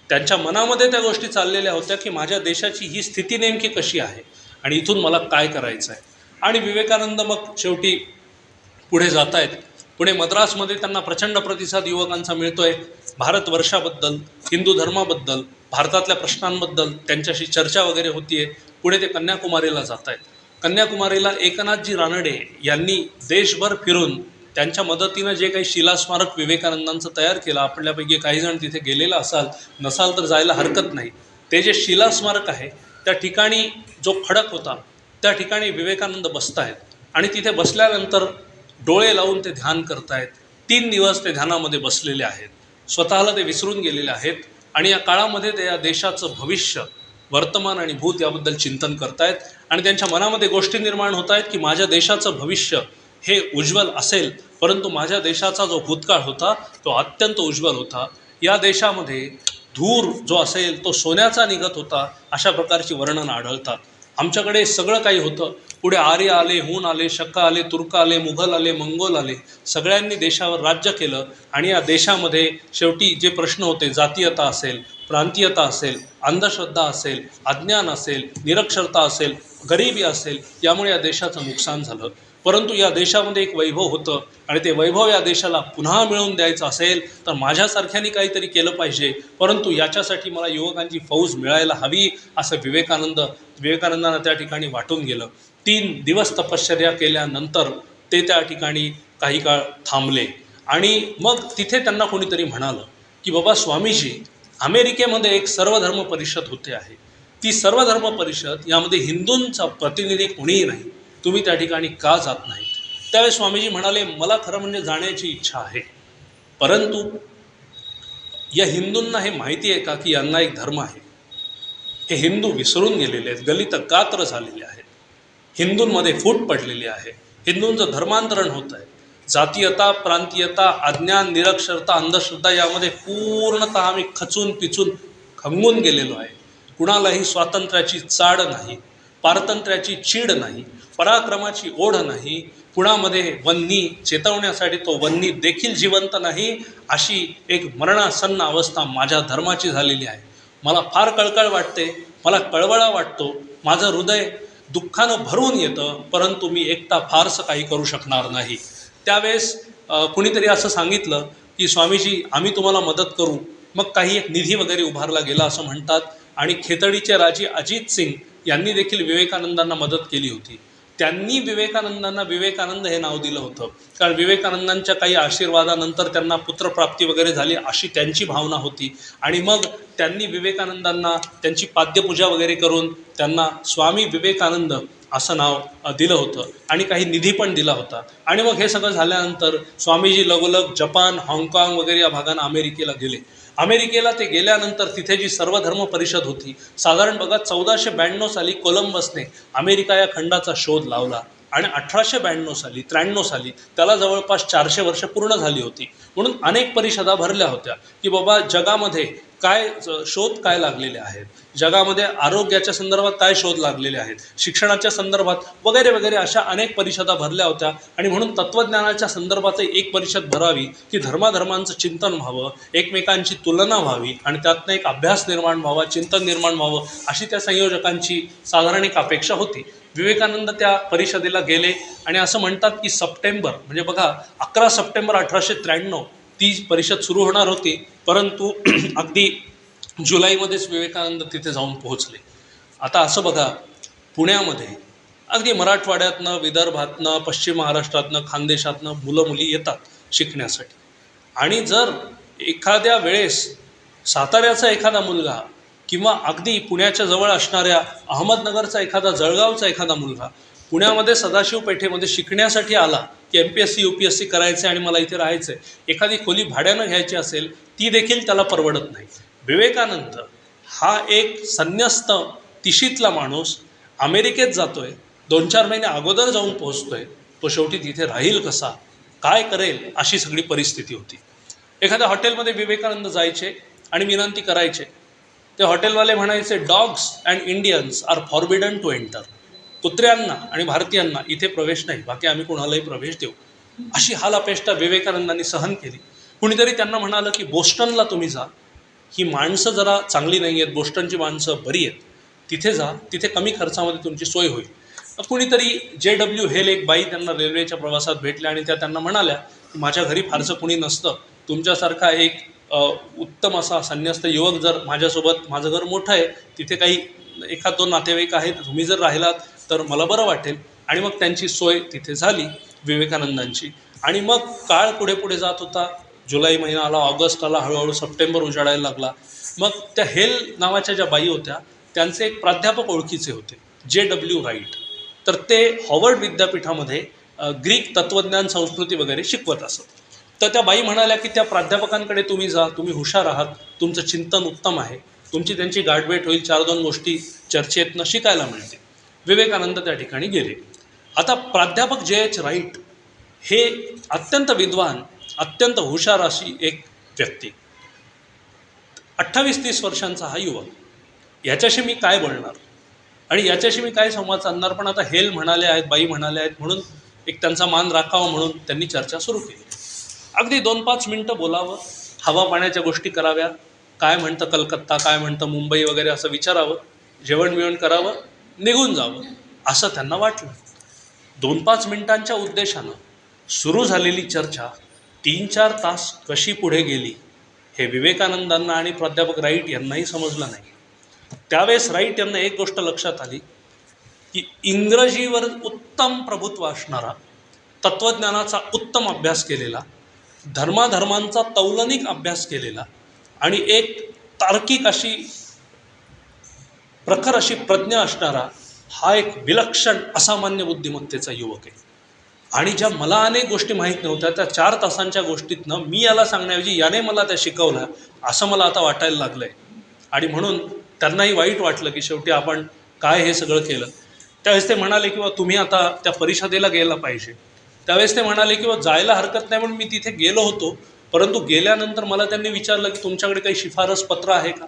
त्यांच्या मनामध्ये त्या गोष्टी चाललेल्या होत्या की माझ्या देशाची ही स्थिती नेमकी कशी आहे आणि इथून मला काय करायचं आहे. आणि विवेकानंद मग शेवटी पुढे जात आहेत. पुढे मद्रासमध्ये त्यांना प्रचंड प्रतिसाद युवकांचा मिळतोय. भारतवर्षाबद्दल, हिंदू धर्माबद्दल, भारतातल्या प्रश्नांबद्दल त्यांच्याशी चर्चा वगैरे होतीये. पुढे ते कन्याकुमारीला जात आहेत. कन्याकुमारीला एकनाथजी रानडे यांनी देशभर फिरून त्यांच्या मदतीनं जे काही शिलास्मारक विवेकानंदांचं तयार केलं, आपल्यापैकी काही जण तिथे गेलेला नसाल तर जायला हरकत नाही. ते जे शिलास्मारक आहे त्या ठिकाणी जो खडक होता त्या ठिकाणी विवेकानंद बसत आहेत आणि तिथे बसल्यानंतर डोळे लावून ते ध्यान करतायत. 3 दिवस ते ध्यानामध्ये बसलेले आहेत. स्वतःला ते विसरून गेलेले आहेत आणि या काळामध्ये ते या देशाचं भविष्य, वर्तमान आणि भूत याबद्दल चिंतन करतायत आणि त्यांच्या मनामध्ये गोष्टी निर्माण होत आहेत की माझ्या देशाचं भविष्य हे उज्ज्वल असेल, परंतु माझ्या देशाचा जो भूतकाळ होता तो अत्यंत उज्ज्वल होता. या देशामध्ये धूर जो असेल तो सोन्याचा निघत होता, अशा प्रकारची वर्णनं आढळतात. आमच्याकडे सगळं काही होतं. पुढे आर्य आले, हूण आले, शक आले, तुर्क आले, मुघल आले, मंगोल आले, सगळ्यांनी देशावर राज्य केलं आणि या देशामध्ये शेवटी जे प्रश्न होते, जातीयता असेल, प्रांतीयता असेल, अंधश्रद्धा असेल, अज्ञान असेल, निरक्षरता असेल, गरिबी असेल, यामुळे या देशाचं नुकसान झालं. परंतु या देशामध्ये एक वैभव होतं आणि ते वैभव या देशाला पुन्हा मिळवून द्यायचं असेल तर माझ्यासारख्यांनी काहीतरी केलं पाहिजे, परंतु याच्यासाठी मला युवकांची फौज मिळायला हवी, असं विवेकानंदांना त्या ठिकाणी वाटून गेलं. 3 दिवस तपश्चर्या केल्यानंतर ते त्या ठिकाणी काही काळ थांबले आणि मग तिथे त्यांना कोणीतरी म्हणालं की बाबा स्वामीजी, अमेरिकेमध्ये एक सर्वधर्म परिषद होते आहे, ती सर्वधर्म परिषद यामध्ये हिंदूंचा प्रतिनिधी कोणीही नाही, तुम्ही त्या ठिकाणी का जात नाहीत? त्यावेळेस स्वामीजी म्हणाले, मला खरं म्हणजे जाण्याची इच्छा आहे, परंतु या हिंदूंना हे माहिती आहे का की यांना एक धर्म आहे? हे हिंदू विसरून गेलेले आहेत, गलित गात्र झालेले आहेत, हिंदूंमध्ये फूट पडलेली आहे, हिंदूंचं धर्मांतरण होत आहे. जातीयता, प्रांतीयता, अज्ञान, निरक्षरता, अंधश्रद्धा यामध्ये पूर्णतः आम्ही खचून पिचून खंगून गेलेलो आहे. कुणालाही स्वातंत्र्याची चाड नाही, पारतंत्र्याची चीड नाही, पराक्रमाची ओढ नाही, कुणामध्ये वन्नी चेतवण्यासाठी तो वन्नी देखील जिवंत नाही, अशी एक मरणासन्न अवस्था माझ्या धर्माची झालेली आहे. मला फार कळकळ वाटते, मला कळवळा वाटतो, माझं हृदय दुःखानं भरून येतं, परंतु मी एकटा फारसं काही करू शकणार नाही. त्यावेळेस कुणीतरी असं सांगितलं की स्वामीजी, आम्ही तुम्हाला मदत करू. मग काही एक निधी वगैरे उभारला गेला असं म्हणतात आणि खेतडीचे राजे अजित सिंग यांनी देखील विवेकानंदांना मदत केली होती. त्यांनी विवेकानंदांना विवेकानंद हे नाव दिलं होतं, कारण विवेकानंदांच्या काही आशीर्वादानंतर त्यांना पुत्रप्राप्ती वगैरे झाली अशी त्यांची भावना होती. आणि मग त्यांनी विवेकानंदांना त्यांची पाद्यपूजा वगैरे करून त्यांना स्वामी विवेकानंद असं नाव दिलं होतं आणि काही निधी पण दिला होता. आणि मग हे सगळं झाल्यानंतर स्वामीजी लगोलग जपान, हाँगकाँग वगैरे या भागांना अमेरिकेला गेले. अमेरिकेला ते गेल्यानंतर तिथे जी सर्वधर्म परिषद होती, साधारण बघा 1492 साली कोलंबसने अमेरिका या खंडाचा शोध लावला आणि 1892 साली 93 साली त्याला जवळपास 400 वर्ष पूर्ण झाली होती. म्हणून अनेक परिषदा भरल्या होत्या की बाबा जगामध्ये काय शोध काय लागलेले आहेत, जगामध्ये आरोग्याच्या संदर्भात काय शोध लागलेले आहेत, शिक्षणाच्या संदर्भात वगैरे वगैरे अशा अनेक परिषदा भरल्या होत्या. आणि म्हणून तत्त्वज्ञानाच्या संदर्भात एक परिषद भरावी की धर्माधर्मांचं चिंतन व्हावं, एकमेकांची तुलना व्हावी आणि त्यातनं एक अभ्यास निर्माण व्हावा, चिंतन निर्माण व्हावं, अशी त्या संयोजकांची साधारण एक अपेक्षा होती. विवेकानंद त्या परिषदेला गेले आणि असं म्हणतात की सप्टेंबर म्हणजे बघा 11 सप्टेंबर 1893 ती परिषद सुरू होणार होती, परंतु अगदी जुलैमध्येच विवेकानंद तिथे जाऊन पोहोचले. आता असं बघा, पुण्यामध्ये अगदी मराठवाड्यातनं, विदर्भातनं, पश्चिम महाराष्ट्रातनं, खानदेशातनं मुलं मुली येतात शिकण्यासाठी. आणि जर एखाद्या वेळेस साताऱ्याचा एखादा मुलगा किंवा अगदी पुण्याच्या जवळ असणाऱ्या अहमदनगरचा एखादा, जळगावचा एखादा मुलगा पुण्यामध्ये सदाशिव पेठेमध्ये शिकण्यासाठी आला की MPSC UPSC करायचं आणि मला इथे राहायचं आहे, एखादी खोली भाड्यानं घ्यायची असेल ती देखील त्याला परवडत नाही. विवेकानंद हा एक संन्यस्त तिशीतला माणूस अमेरिकेत जातोय, 2-4 महिने अगोदर जाऊन पोहोचतोय, तो शेवटी तिथे राहील कसा, काय करेल, अशी सगळी परिस्थिती होती. एखाद्या हॉटेलमध्ये विवेकानंद जायचे आणि विनंती करायचे. ते हॉटेलवाले म्हणायचे, dogs and Indians are forbidden to enter. कुत्र्यांना आणि भारतीयांना इथे प्रवेश नाही, बाकी आम्ही कोणालाही प्रवेश देऊ. अशी हालापेष्टा विवेकानंदांनी सहन केली. कुणीतरी त्यांना म्हणालं की बोस्टनला तुम्ही जा, ही माणसं जरा चांगली नाही आहेत, बोस्टनची माणसं बरी आहेत, तिथे जा, तिथे कमी खर्चामध्ये तुमची सोय होईल. कुणीतरी JW हेल एक बाई त्यांना रेल्वेच्या प्रवासात भेटल्या आणि त्या त्यांना म्हणाल्या, माझ्या घरी फारसं कुणी नसतं, तुमच्यासारखा एक उत्तम असा संन्यस्त युवक जर माझ्यासोबत, माझं घर मोठं आहे, तिथे काही 1-2 नातेवाईक आहेत, तुम्ही जर राहिलात तर मला बरं वाटेल. आणि मग त्यांची सोय तिथे झाली विवेकानंदांची. आणि मग काळ पुढे पुढे जात होता. जुलै महिना आला, ऑगस्ट आला, हळूहळू सप्टेंबर उजाडायला लागला. मग त्या हेल नावाच्या ज्या बाई होत्या त्यांचे एक प्राध्यापक ओळखीचे होते, JW राईट. तर ते हॉवर्ड विद्यापीठामध्ये ग्रीक तत्त्वज्ञान, संस्कृती वगैरे शिकवत असत. तर त्या बाई म्हणाल्या की त्या प्राध्यापकांकडे तुम्ही जा, तुम्ही हुशार आहात, तुमचं चिंतन उत्तम आहे, तुमची त्यांची गाठभेट होईल, 4-2 गोष्टी चर्चेतनं शिकायला मिळतील. विवेकानंद त्या ठिकाणी गेले. आता प्राध्यापक J.H. राईट हे अत्यंत विद्वान, अत्यंत हुशार अशी एक व्यक्ती, 28-30 वर्षांचा हा युवक, याच्याशी मी काय बोलणार आणि याच्याशी मी काय संवाद साधणार. पण आता हेल म्हणाले आहेत, बाई म्हणाले आहेत म्हणून एक त्यांचा मान राखावा म्हणून त्यांनी चर्चा सुरू केली. अगदी 2-5 मिनटं बोलावं, हवा पाण्याच्या गोष्टी कराव्या, काय म्हणतं कलकत्ता, काय म्हणतं मुंबई वगैरे असं विचारावं, जेवण बिवण करावं, निघून जावं असं त्यांना वाटलं. 2-5 मिनिटांच्या उद्देशानं सुरू झालेली चर्चा 3-4 तास कशी पुढे गेली हे विवेकानंदांना आणि प्राध्यापक राईट यांनाही समजलं नाही. त्यावेळेस राईट यांना एक गोष्ट लक्षात आली की इंग्रजीवर उत्तम प्रभुत्व असणारा, तत्त्वज्ञानाचा उत्तम अभ्यास केलेला, धर्माधर्मांचा तौलनिक अभ्यास केलेला आणि एक तार्किक अशी प्रखर अशी प्रज्ञा असणारा हा एक विलक्षण असामान्य बुद्धिमत्तेचा युवक आहे. आणि ज्या मला अनेक गोष्टी माहीत नव्हत्या त्या 4 तासांच्या गोष्टीतनं मी याला सांगण्याऐवजी याने मला त्या शिकवल्या असं मला आता वाटायला लागलं आहे. आणि म्हणून त्यांनाही वाईट वाटलं की शेवटी आपण काय हे सगळं केलं. त्यावेळेस ते म्हणाले किंवा तुम्ही आता त्या परिषदेला गेला पाहिजे. त्यावेळेस ते म्हणाले किंवा जायला हरकत नाही म्हणून मी तिथे गेलो होतो, परंतु गेल्यानंतर मला त्यांनी विचारलं की तुमच्याकडे काही शिफारस पत्र आहे का,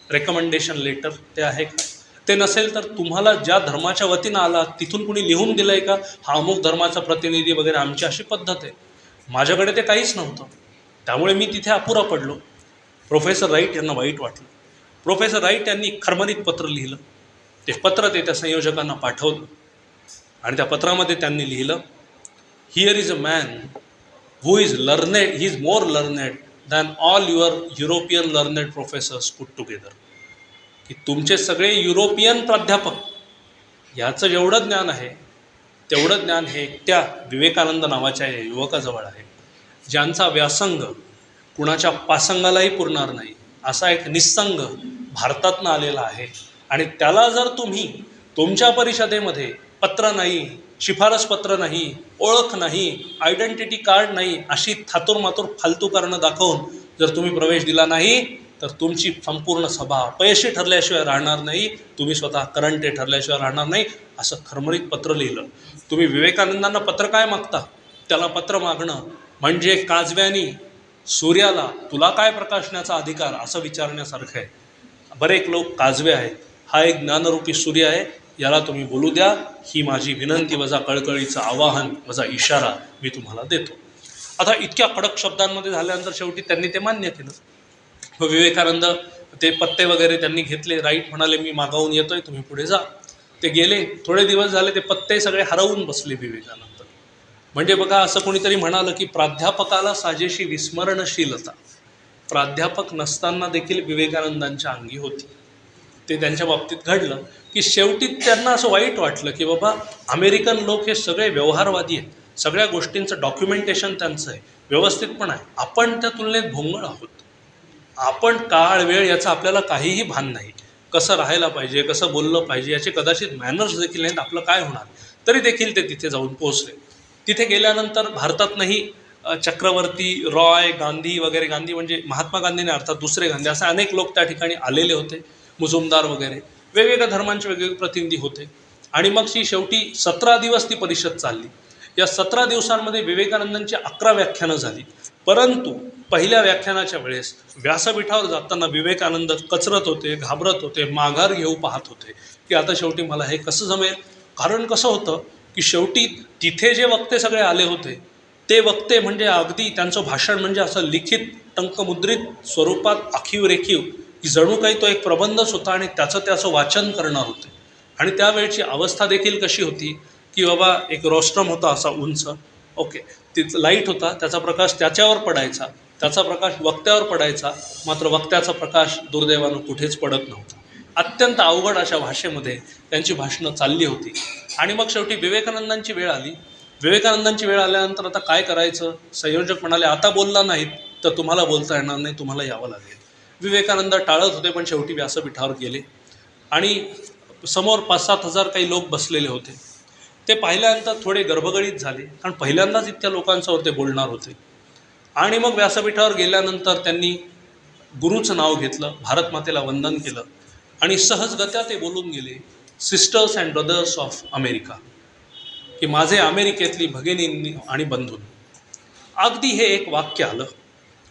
रेकमेंडेशन लेटर ते आहे का. ते नसेल तर तुम्हाला ज्या धर्माच्या वतीनं आला तिथून कुणी लिहून दिलं आहे का, हा अमुक धर्माचा प्रतिनिधी वगैरे, आमची अशी पद्धत आहे. माझ्याकडे ते काहीच नव्हतं, त्यामुळे मी तिथे अपुरा पडलो. प्रोफेसर राईट यांना वाईट वाटलं. प्रोफेसर राईट यांनी खरमरीत पत्र लिहिलं. ते पत्र ते त्या संयोजकांना पाठवलं आणि त्या पत्रामध्ये त्यांनी लिहिलं, here is a man who is learned, he is more learned than all your European learned professors put together. की तुमचे सगळे युरोपियन प्राध्यापक याचं जेवढं ज्ञान आहे तेवढं ज्ञान हे त्या विवेकानंद नावाच्या युवकाजवळ आहे, ज्यांचा व्यासंग कुणाच्या पासंगालाही पुरणार नाही असा एक निस्संग भारतातनं आलेला आहे. आणि त्याला जर तुम्ही तुमच्या परिषदेमध्ये पत्र नाही, शिफारस पत्र नाही, ओळख नाही, आयडेंटिटी कार्ड नाही अशी थातूरमातूर फालतू कारणं दाखवून जर तुम्ही प्रवेश दिला नाही तर तुमची संपूर्ण सभा अपयशी ठरल्याशिवाय राहणार नाही, तुम्ही स्वतः करंटे ठरल्याशिवाय राहणार नाही असं खरमरीत पत्र लिहिलं. तुम्ही विवेकानंदांना पत्र काय मागता, त्याला पत्र मागणं म्हणजे काजव्यानी सूर्याला तुला काय प्रकाशण्याचा अधिकार असं विचारण्यासारखं आहे. बरेच लोक काजवे आहेत, हा एक ज्ञानरूपी सूर्य आहे, याला तुम्ही बोलू द्या, ही माझी विनंती वजा कळकळीचं आवाहन वजा इशारा मी तुम्हाला देतो. आता इतक्या कडक शब्दांमध्ये झाल्यानंतर शेवटी त्यांनी ते मान्य केलं. विवेकानंद ते पत्ते वगैरे त्यांनी घेतले. राईट म्हणाले मी मागावून येतोय, तुम्ही पुढे जा. ते गेले. थोडे दिवस झाले ते पत्ते सगळे हरवून बसले विवेकानंद. म्हणजे बघा, असं कोणीतरी म्हणालं की प्राध्यापकाला साजेशी विस्मरणशीलता प्राध्यापक नसताना देखील विवेकानंदांच्या अंगी होती. ते त्यांच्या बाबतीत घडलं की शेवटी त्यांना असं वाईट वाटलं की बाबा अमेरिकन लोक हे सगळे व्यवहारवादी आहेत, सगळ्या गोष्टींचं डॉक्युमेंटेशन त्यांचं आहे, व्यवस्थित पण आहे, आपण त्या तुलनेत भोंगळ आहोत. आपण काळ वेळ याचं आपल्याला काहीही भान नाही, कसं राहायला पाहिजे, कसं बोललं पाहिजे याचे कदाचित मॅनर्स देखील नाहीत, आपलं काय होणार. तरी देखील ते तिथे जाऊन पोहोचले. तिथे गेल्यानंतर भारतातनंही चक्रवर्ती, रॉय, गांधी वगैरे, गांधी म्हणजे महात्मा गांधीने अर्थात दुसरे गांधी, असे अनेक लोक त्या ठिकाणी आलेले होते, मुजुमदार वगैरे वेगवेगळ्या धर्मांचे वेगवेगळे प्रतिनिधी होते. आणि मग शेवटी 17 दिवस ती परिषद चालली. या 17 दिवसांमध्ये विवेकानंदांची 11 व्याख्यानं झाली. परंतु पहिल्या व्याख्यानाच्या वेळेस व्यासपीठावर जाताना विवेकानंद कचरत होते, घाबरत होते, माघार घेऊ पाहत होते की आता शेवटी मला हे कसं जमेल. कारण कसं होतं की शेवटी तिथे जे वक्ते सगळे आले होते ते वक्ते म्हणजे अगदी त्यांचं भाषण म्हणजे असं लिखित टंकमुद्रित स्वरूपात आखीव रेखीव की जणू काही तो एक प्रबंधच होता आणि त्याचं ते असं वाचन करणार होते. आणि त्यावेळची अवस्था देखील कशी होती की बाबा एक रोस्ट्रम होता असा उंच, ओके, तिथं लाईट होता, त्याचा प्रकाश त्याच्यावर पडायचा, त्याचा प्रकाश वक्त्यावर पडायचा, मात्र वक्त्याचा प्रकाश दुर्दैवानं कुठेच पडत नव्हता. अत्यंत अवघड अशा भाषेमध्ये त्यांची भाषणं चालली होती. आणि मग शेवटी विवेकानंदांची वेळ आली. विवेकानंदांची वेळ आल्यानंतर आता काय करायचं. संयोजक म्हणाले आता बोलला नाहीत तर तुम्हाला बोलता येणार नाही, तुम्हाला यावं लागेल. विवेकानंद टाळत होते पण शेवटी व्यासपीठावर गेले. आणि समोर 5-7 हजार काही लोक बसलेले होते. ते पाहिल्यानंतर थोडे गर्भगडीत झाले, कारण पहिल्यांदाच इतक्या लोकांसमोर ते बोलणार होते. आणि मग व्यासपीठावर गेल्यानंतर त्यांनी गुरुचं नाव घेतलं, भारतमातेला वंदन केलं आणि सहजगत्या ते बोलून गेले, sisters and brothers of America, की माझे अमेरिकेतली भगिनींनी आणि बंधूंनी. अगदी हे एक वाक्य आलं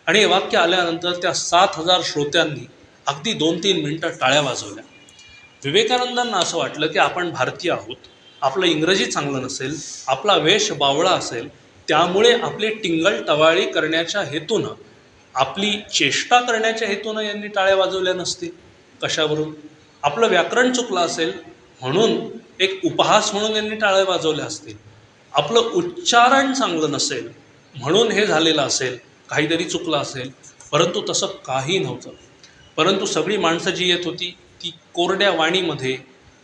आणि हे वाक्य आल्यानंतर त्या 7,000 श्रोत्यांनी अगदी 2-3 मिनटं टाळ्या वाजवल्या. विवेकानंदांना असं वाटलं की आपण भारतीय आहोत, आपलं इंग्रजी चांगलं नसेल, आपला वेश बावळा असेल, त्यामुळे आपली टिंगल टवाळी करण्याच्या हेतूनं, आपली चेष्टा करण्याच्या हेतूनं यांनी टाळ्या वाजवल्या नसतील. कशावरून? आपलं व्याकरण चुकलं असेल म्हणून, एक उपहास म्हणून यांनी टाळ्या वाजवल्या असतील. आपलं उच्चारण चांगलं नसेल म्हणून हे झालेलं असेल, काहीतरी चुकलं असेल. परंतु तसं काही नव्हतं. परंतु सगळी माणसं जी येत होती ती कोरड्या वाणीमध्ये,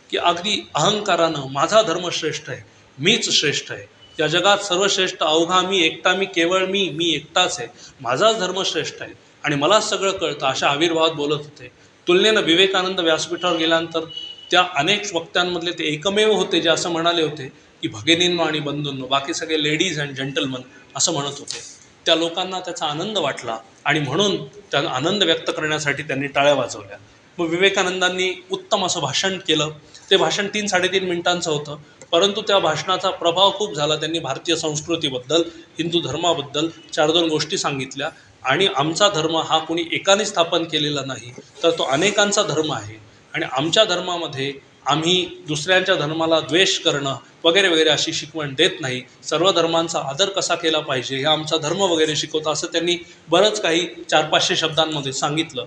की अगदी अहंकारानं माझा धर्म श्रेष्ठ आहे, मीच श्रेष्ठ आहे, या जगात सर्वश्रेष्ठ अवघा मी एकटा, मी केवळ मी एकटाच आहे, माझाच धर्म श्रेष्ठ आहे आणि मलाच सगळं कळतं, अशा आविर्भावात बोलत होते. तुलनेनं विवेकानंद व्यासपीठावर गेल्यानंतर त्या अनेक वक्त्यांमधले ते एकमेव होते जे असं म्हणाले होते की भगिनींनो आणि बंधूंनो, बाकी सगळे लेडीज अँड जेंटलमन असं म्हणत होते. त्या लोकांना त्याचा आनंद वाटला आणि म्हणून त्या आनंद व्यक्त करण्यासाठी त्यांनी टाळ्या वाजवल्या. मग विवेकानंदांनी उत्तम असं भाषण केलं. ते भाषण 3-3.5 मिनिटांचं होतं, परंतु त्या भाषणाचा प्रभाव खूप झाला. त्यांनी भारतीय संस्कृतीबद्दल, हिंदू धर्माबद्दल 4-2 गोष्टी सांगितल्या आणि आमचा धर्म हा कोणी एकाने स्थापन केलेला नाही, तर तो अनेकांचा धर्म आहे आणि आमच्या धर्मामध्ये आम्ही दुसऱ्यांच्या धर्माला द्वेष करणं वगैरे वगैरे अशी शिकवण देत नाही, सर्व धर्मांचा आदर कसा केला पाहिजे हे आमचा धर्म वगैरे शिकवतो, असं त्यांनी बरंच काही 400-500 शब्दांमध्ये सांगितलं.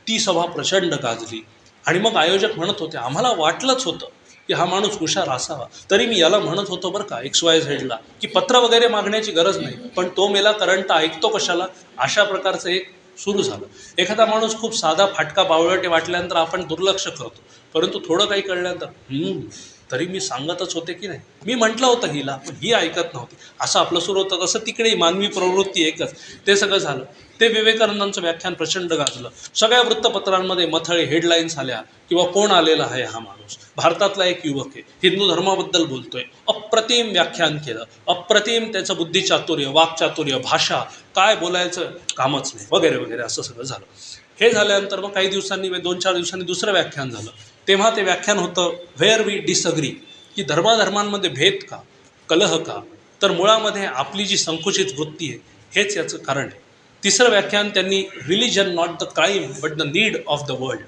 ती सभा प्रचंड गाजली आणि मग आयोजक म्हणत होते, आम्हाला वाटलंच होतं की हा माणूस हुशार असावा, तरी मी याला म्हणत होतो बरं का XYZला की पत्र वगैरे मागण्याची गरज नाही, पण तो मेला करंट ऐकतो कशाला, अशा प्रकारचं एक सुरू झालं. एखादा माणूस खूप साधा फाटका बावळटे वाटल्यानंतर आपण दुर्लक्ष करतो, परंतु थोडं काही कळल्यानंतर तरी मी सांगतच होते की नाही, मी म्हटलं होतं हिला, पण ही ऐकत नव्हती, असं आपलं सुरू होतं. तसं तिकडे मानवी प्रवृत्ती एकच. ते सगळं झालं. ते विवेकानंदांचं व्याख्यान प्रचंड गाजलं. सगळ्या वृत्तपत्रांमध्ये मथळे हेडलाईन्स आल्या किंवा कोण आलेला आहे हा माणूस, भारतातला एक युवक आहे, हिंदू धर्माबद्दल बोलतोय, अप्रतिम व्याख्यान केलं, अप्रतिम त्याचं बुद्धिचातुर्य, वाक्चातुर्य, भाषा, काय बोलायचं कामच नाही वगैरे वगैरे, असं सगळं झालं. हे झाल्यानंतर मग काही दिवसांनी, 2-4 दिवसांनी दुसरं व्याख्यान झालं. तेव्हा ते व्याख्यान होतं व्हेअर वी डिसअग्री, की धर्माधर्मांमध्ये भेद का, कलह का, तर मुळामध्ये आपली जी संकुचित वृत्ती आहे हेच याचं कारण आहे. तिसरं व्याख्यान त्यांनी religion not the crime but the need of the world,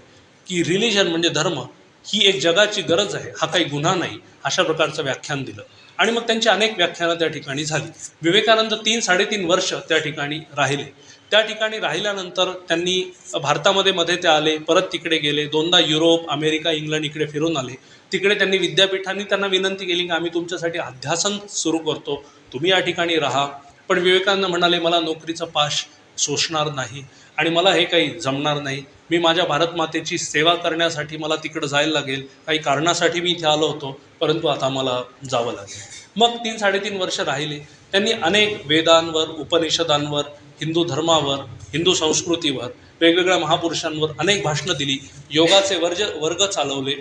की रिलिजन म्हणजे धर्म ही एक जगाची गरज आहे, हा काही गुन्हा नाही, अशा प्रकारचं व्याख्यान दिलं. आणि मग त्यांची अनेक व्याख्यानं त्या ठिकाणी झाली. विवेकानंद 3-3.5 वर्ष त्या ठिकाणी राहिले. त्या ठिकाणी राहिल्यानंतर त्यांनी भारतामध्ये मध्ये ते आले, परत तिकडे गेले, 2दा युरोप, अमेरिका, इंग्लंड इकडे फिरून आले. तिकडे त्यांनी विद्यापीठांनी त्यांना विनंती केली की आम्ही तुमच्यासाठी अध्यासन सुरू करतो, तुम्ही या ठिकाणी राहा. पण विवेकानंद म्हणाले, मला नोकरीचा पाश सोसणार नाही आणि मला हे काही जमणार नाही, मी माझ्या भारतमातेची सेवा करण्यासाठी मला तिकडं जायला लागेल, काही कारणासाठी मी इथे आलो होतो, परंतु आता मला जावं लागेल. मग 3-3.5 वर्ष राहिले. त्यांनी अनेक वेदांवर, उपनिषदांवर, हिंदू धर्मावर, हिंदू संस्कृतीवर, वेगवेगळ्या महापुरुषांवर अनेक भाषणं दिली, योगाचे वर्ग चालवले,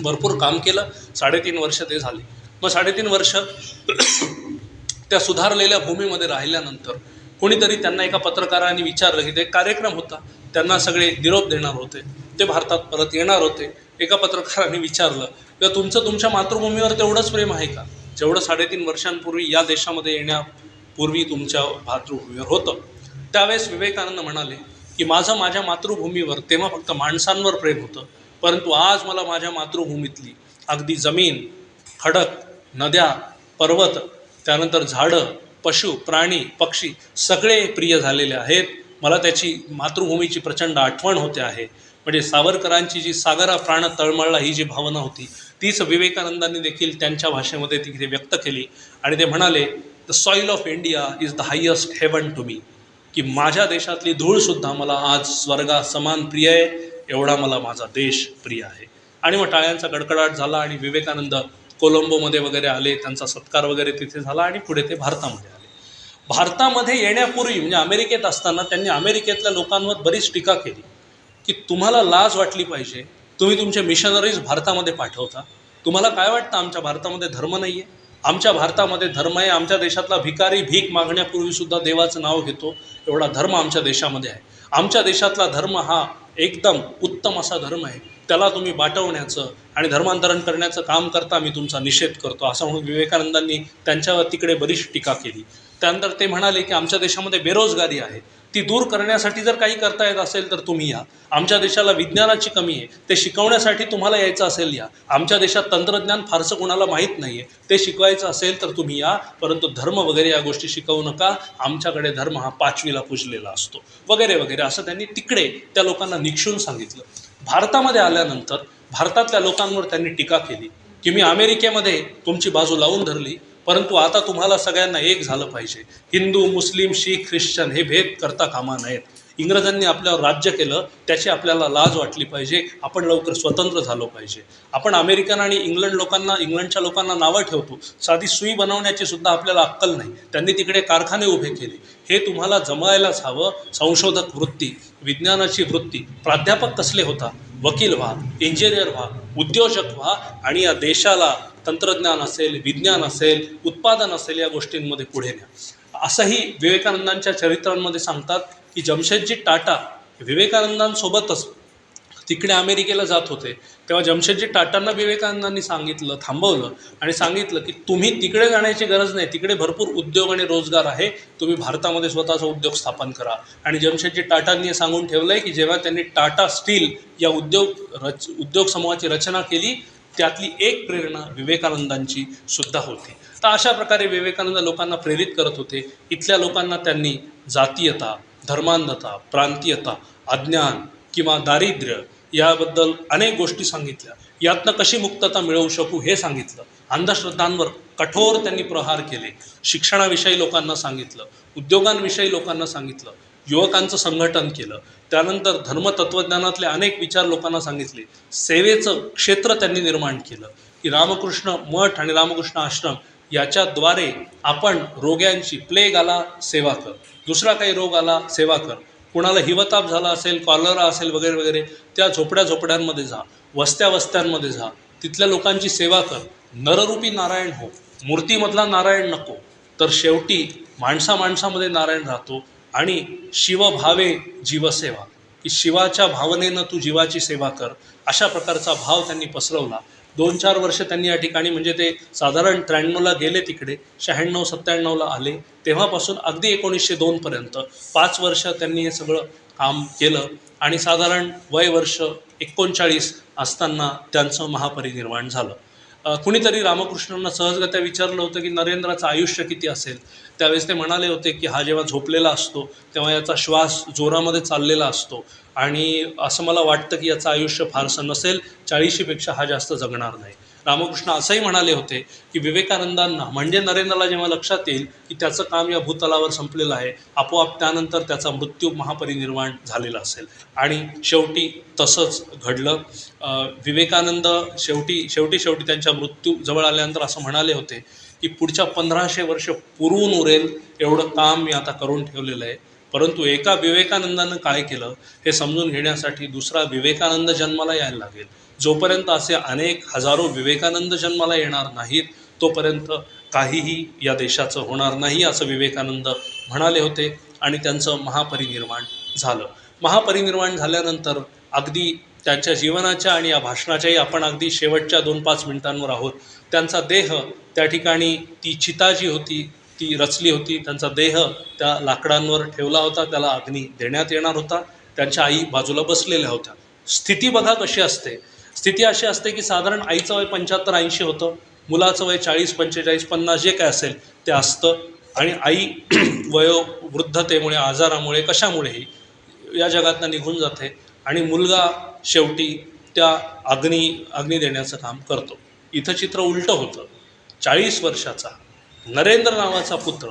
भरपूर काम केलं. 3.5 वर्ष ते झाले. मग 3.5 वर्ष त्या सुधारलेल्या भूमीमध्ये राहिल्यानंतर कोणीतरी त्यांना, एका पत्रकाराने विचारलं की ते कार्यक्रम होता, त्यांना सगळे निरोप देणार होते, ते भारतात परत येणार होते. एका पत्रकाराने विचारलं की तुमचं तुमच्या मातृभूमीवर तेवढंच प्रेम आहे का जेवढं 3.5 वर्षांपूर्वी या देशामध्ये येण्यापूर्वी तुमच्या मातृभूमीवर होतं? त्यावेळेस विवेकानंद म्हणाले की माझं माझ्या मातृभूमीवर तेव्हा फक्त माणसांवर प्रेम होतं, परंतु आज मला माझ्या मातृभूमीतली अगदी जमीन, खडक, नद्या, पर्वत, त्यानंतर झाडं, पशु, प्राणी, पक्षी सगळे प्रिय झालेले आहेत. मला त्याची, मातृभूमीची प्रचंड आठवण होते आहे. म्हणजे सावरकरांची जी सागरा प्राण तळमळला ही जी भावना होती, तीच विवेकानंदांनी देखील त्यांच्या भाषेमध्ये तिथे व्यक्त केली. आणि ते म्हणाले, the soil of India is the highest heaven to me, की माझ्या देशातली धूळसुद्धा मला आज स्वर्गा समान प्रिय आहे, एवढा मला माझा देश प्रिय आहे. आणि मग टाळ्यांचा कडकडाट झाला आणि विवेकानंद कोलंबोमध्ये वगैरे आले, त्यांचा सत्कार वगैरे तिथे झाला आणि पुढे ते भारतामध्ये आले. भारतामध्ये येण्यापूर्वी म्हणजे अमेरिकेत असताना त्यांनी अमेरिकेतल्या लोकांवर बरीच टीका केली की तुम्हाला लाज वाटली पाहिजे, तुम्ही तुमचे मिशनरीज भारतामध्ये पाठवता, तुम्हाला काय वाटतं आमच्या भारतामध्ये धर्म नाही आहे? आमच्या भारतामध्ये धर्म आहे. आमच्या देशातला भिकारी भीक मागण्यापूर्वीसुद्धा देवाचं नाव घेतो, एवढा धर्म आमच्या देशामध्ये आहे. आमच्या देशातला धर्म हा एकदम उत्तम असा धर्म आहे. त्याला तुम्ही बाटवण्याचं आणि धर्मांतरण करण्याचं काम करता मी तुमचा निषेध करतो, असं म्हणून विवेकानंदांनी त्यांच्यावर तिकडे बरीच टीका केली. त्यानंतर ते म्हणाले की आमच्या देशामध्ये बेरोजगारी आहे, ती दूर करण्यासाठी जर काही करता येत असेल तर तुम्ही या. आमच्या देशाला विज्ञानाची कमी आहे, ते शिकवण्यासाठी तुम्हाला यायचं असेल या. आमच्या देशात तंत्रज्ञान फारसं कोणाला माहीत नाही आहे, ते शिकवायचं असेल तर तुम्ही या, परंतु धर्म वगैरे या गोष्टी शिकवू नका. आमच्याकडे धर्म हा 5वीला पूजलेला असतो वगैरे वगैरे, असं त्यांनी तिकडे त्या लोकांना निक्षून सांगितलं. भारतामध्ये आल्यानंतर भारतातल्या लोकांवर त्यांनी टीका केली की मी अमेरिकेमध्ये तुमची बाजू लावून धरली, परंतु आता तुम्हाला सगळ्यांना एक झालं पाहिजे. हिंदू, मुस्लिम, शीख, ख्रिश्चन हे भेद करता कामा नयेत. इंग्रजांनी आपल्यावर राज्य केलं, त्याची आपल्याला लाज वाटली पाहिजे. आपण लवकर स्वतंत्र झालो पाहिजे. आपण अमेरिकन आणि इंग्लंडच्या लोकांना नावं ठेवतो, साधी सुई बनवण्याची सुद्धा आपल्याला अक्कल नाही. त्यांनी तिकडे कारखाने उभे केले. हे तुम्हाला जमायलाच हवं. संशोधक वृत्ती, विज्ञानाची वृत्ती, प्राध्यापक कसले होता, वकील व्हा, इंजिनियर व्हा, उद्योजक व्हा आणि या देशाला तंत्रज्ञान असेल, विज्ञान असेल, उत्पादन असेल, या गोष्टींमध्ये पुढे न्या. असंही विवेकानंदांच्या चरित्रांमध्ये सांगतात की जमशेदजी टाटा विवेकानंदांसोबतच तिकडे अमेरिकेला जात होते, तेव्हा जमशेदजी टाटांना विवेकानंदांनी सांगितलं, थांबवलं आणि सांगितलं की तुम्ही तिकडे जाण्याची गरज नाही, तिकडे भरपूर उद्योग आणि रोजगार आहे, तुम्ही भारतामध्ये स्वतःचा उद्योग स्थापन करा. आणि जमशेदजी टाटांनी सांगून ठेवलं आहे की जेव्हा त्यांनी टाटा स्टील या उद्योग समूहाची रचना केली, त्यातली एक प्रेरणा विवेकानंदांची सुद्धा होती. तर अशा प्रकारे विवेकानंद लोकांना प्रेरित करत होते. इथल्या लोकांना त्यांनी जातीयता, धर्मांधता, प्रांतीयता, अज्ञान किंवा दारिद्र्य याबद्दल अनेक गोष्टी सांगितल्या. यातनं कशी मुक्तता मिळवू शकू हे सांगितलं. अंधश्रद्धांवर कठोर त्यांनी प्रहार केले. शिक्षणाविषयी लोकांना सांगितलं, उद्योगांविषयी लोकांना सांगितलं, युवकांचं संघटन केलं. त्यानंतर धर्मतत्वज्ञानातले अनेक विचार लोकांना सांगितले. सेवेचं क्षेत्र त्यांनी निर्माण केलं की रामकृष्ण मठ आणि रामकृष्ण आश्रम याच्याद्वारे आपण रोग्यांची, प्लेग आला सेवा कर, दुसरा काही रोग आला सेवा कर, कुणाला हिवताप झाला असेल, कॉलरा असेल वगैरे वगैरे, त्या झोपड्यांमध्ये जा, वस्त्यांमध्ये जा, तिथल्या लोकांची सेवा कर. नररूपी नारायण हो, मूर्तीमधला नारायण नको. तर शेवटी माणसामध्ये नारायण राहतो आणि शिवभावे जीवसेवा, की शिवाच्या भावनेनं तू जीवाची सेवा कर, अशा प्रकारचा भाव त्यांनी पसरवला. 2-4 वर्ष त्यांनी या ठिकाणी, म्हणजे ते साधारण 93ला गेले तिकडे, 96-97ला आले, तेव्हापासून अगदी 1902पर्यंत 5 वर्ष त्यांनी हे सगळं काम केलं आणि साधारण वय वर्ष 39 असताना त्यांचं महापरिनिर्वाण झालं. कुणीतरी रामकृष्णांना सहजगत्या विचारलं होतं की नरेंद्राचं आयुष्य किती असेल. त्यावेळेस ते म्हणाले होते की हा जेव्हा झोपलेला असतो तेव्हा याचा श्वास जोरामध्ये चाललेला असतो आणि असं मला वाटतं की याचं आयुष्य फारसं नसेल, 40पेक्षा हा जास्त जगणार नाही. रामकृष्ण असंही म्हणाले होते की विवेकानंदांना, म्हणजे नरेंद्रला जेव्हा लक्षात येईल की त्याचं काम या भूतलावर संपलेलं आहे, आपोआप त्यानंतर त्याचा मृत्यू, महापरिनिर्वाण झालेला असेल. आणि शेवटी तसंच घडलं. विवेकानंद शेवटी त्यांच्या मृत्यू जवळ आल्यानंतर असं म्हणाले होते की पुढच्या 1500 वर्ष पुरून उरेल एवढं काम मी आता करून ठेवलेलं आहे. परंतु एका विवेकानंदानं काय केलं हे समजून घेण्यासाठी दुसरा विवेकानंद जन्माला यायला लागेल. जोपर्यंत असे अनेक हजारो विवेकानंद जन्माला येणार नाहीत तोपर्यंत काहीही या देशाचं होणार नाही, असं विवेकानंद म्हणाले होते. आणि त्यांचं महापरिनिर्वाण झालं. महापरिनिर्वाण झाल्यानंतर अगदी त्यांच्या जीवनाच्या आणि या भाषणाच्याही आपण अगदी शेवटच्या 2-5 मिनिटांवर आहोत. त्यांचा देह त्या ठिकाणी, ती चिता जी होती ती रचली होती, त्यांचा देह त्या लाकडांवर ठेवला होता, त्याला अग्नी देण्यात येणार होता. त्यांच्या आई बाजूला बसलेल्या होत्या. स्थिती बघा कशी असते. स्थिती अशी असते की साधारण आईचं वय 75-80 होतं, मुलाचं वय 40-45-50 जे काय असेल ते असतं. आणि आई वयोवृद्धतेमुळे, आजारामुळे, कशामुळेही या जगातनं निघून जाते आणि मुलगा शेवटी त्या अग्नी देण्याचं काम करतो. इथं चित्र उलटं होतं. 40 वर्षाचा नरेंद्र नावाचा पुत्र,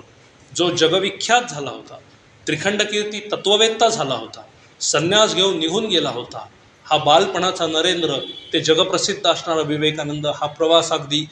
जो जगविख्यात झाला होता, त्रिखंडकीर्ती तत्ववेत्ता झाला होता, संन्यास घेऊन निघून गेला होता, हा बालपणाचा नरेंद्र, ते जगप्रसिद्ध असणारा विवेकानंद, हा प्रवास अगदी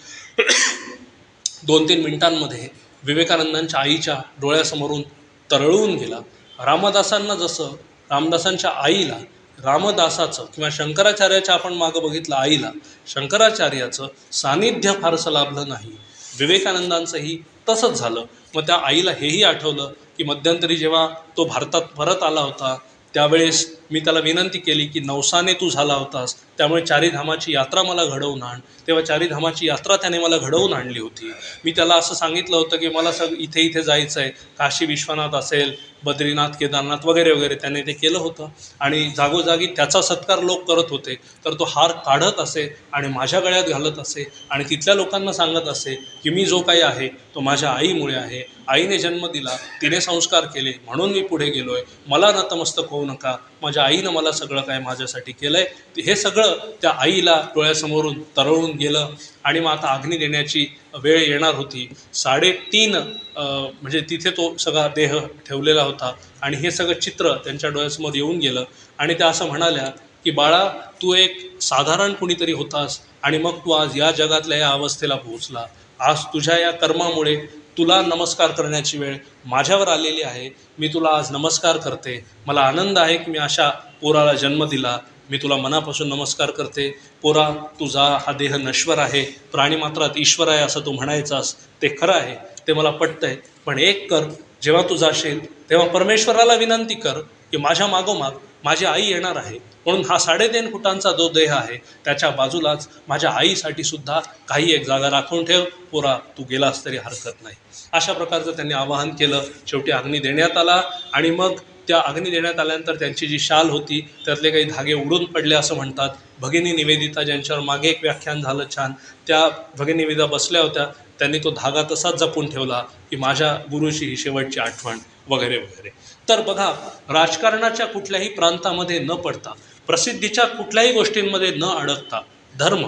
2-3 मिनिटांमध्ये विवेकानंदांच्या आईच्या डोळ्यासमोरून तरळून गेला. रामदासांना जसं, रामदासांच्या आईला रामदासाचं किंवा शंकराचार्याच्या आपण मागं बघितलं आईला, शंकराचार्याचं सानिध्य फारसं लाभलं नाही. विवेकानंदांचंही तसंच झालं. मग त्या आईला हेही आठवलं की मध्यंतरी जेव्हा तो भारतात परत आला होता त्यावेळेस मी त्याला विनंती केली की नवसाने तू झाला होतास, त्यामुळे चारीधामाची यात्रा मला घडवून आण. तेव्हा चारीधामाची यात्रा त्याने मला घडवून आणली होती. मी त्याला असं सांगितलं होतं की मला इथे इथे जायचं आहे, काशी विश्वनाथ असेल, बद्रीनाथ, केदारनाथ वगैरे वगैरे. त्याने ते केलं होतं आणि जागोजागी त्याचा सत्कार लोक करत होते. तर तो हार काढत असे आणि माझ्या गळ्यात घालत असे आणि तिथल्या लोकांना सांगत असे की मी जो काही आहे तो माझ्या आईमुळे आहे. आईने जन्म दिला, तिने संस्कार केले म्हणून मी पुढे गेलो आहे. मला नतमस्तक होऊ नका, माझ्या आईनं मला सगळं काय माझ्यासाठी केलं आहे. हे सगळं त्या आईला डोळ्यासमोरून तरळून गेलं. आणि मग आता अग्नी देण्याची वेळ येणार होती. 3:30 म्हणजे तिथे तो सगळा देह ठेवलेला होता आणि हे सगळं चित्र त्यांच्या डोळ्यासमोर येऊन गेलं. आणि त्या असं म्हणाल्या की बाळा, तू एक साधारण कुणीतरी होतास आणि मग तू आज या जगातल्या या अवस्थेला पोहोचला. आज तुझ्या या कर्मामुळे तुला नमस्कार करण्याची वेळ माझ्यावर आलेली आहे. मी तुला आज नमस्कार करते. मला आनंद आहे की मी अशा पोराला जन्म दिला. मी तुला मनापासून नमस्कार करते. पोरा, तुझा हा देह नश्वर आहे, प्राणीमात्रात ईश्वर आहे असं तू म्हणायचास, ते खरं आहे, ते मला पटतंय. पण एक कर, जेव्हा तू जाशील तेव्हा परमेश्वराला विनंती कर की माझ्या मागोमाग माझी आई येणार आहे, म्हणून हा 3.5 फुटांचा जो देह आहे त्याच्या बाजूलाच माझ्या आईसाठी सुद्धा काही एक जागा राखून ठेव. पोरा, तू गेलास तरी हरकत नाही. अशा प्रकारचं त्यांनी आवाहन केलं. शेवटी अग्नी देण्यात आला आणि मग त्या अग्नी देण्यात आल्यानंतर त्यांची जी शाल होती त्यातले काही धागे उडून पडले असं म्हणतात. भगिनी निवेदिता, ज्यांच्यावर मागे एक व्याख्यान झालं छान, त्या भगिनी निवेदिता बसल्या होत्या. त्यांनी तो धागा तसाच जपून ठेवला की माझ्या गुरुची ही शेवटची आठवण वगैरे वगैरे. तर बघा, राजकारणाच्या कुठल्याही प्रांतामध्ये न पडता, प्रसिद्धीच्या कुठल्याही गोष्टींमध्ये न अडकता, धर्म,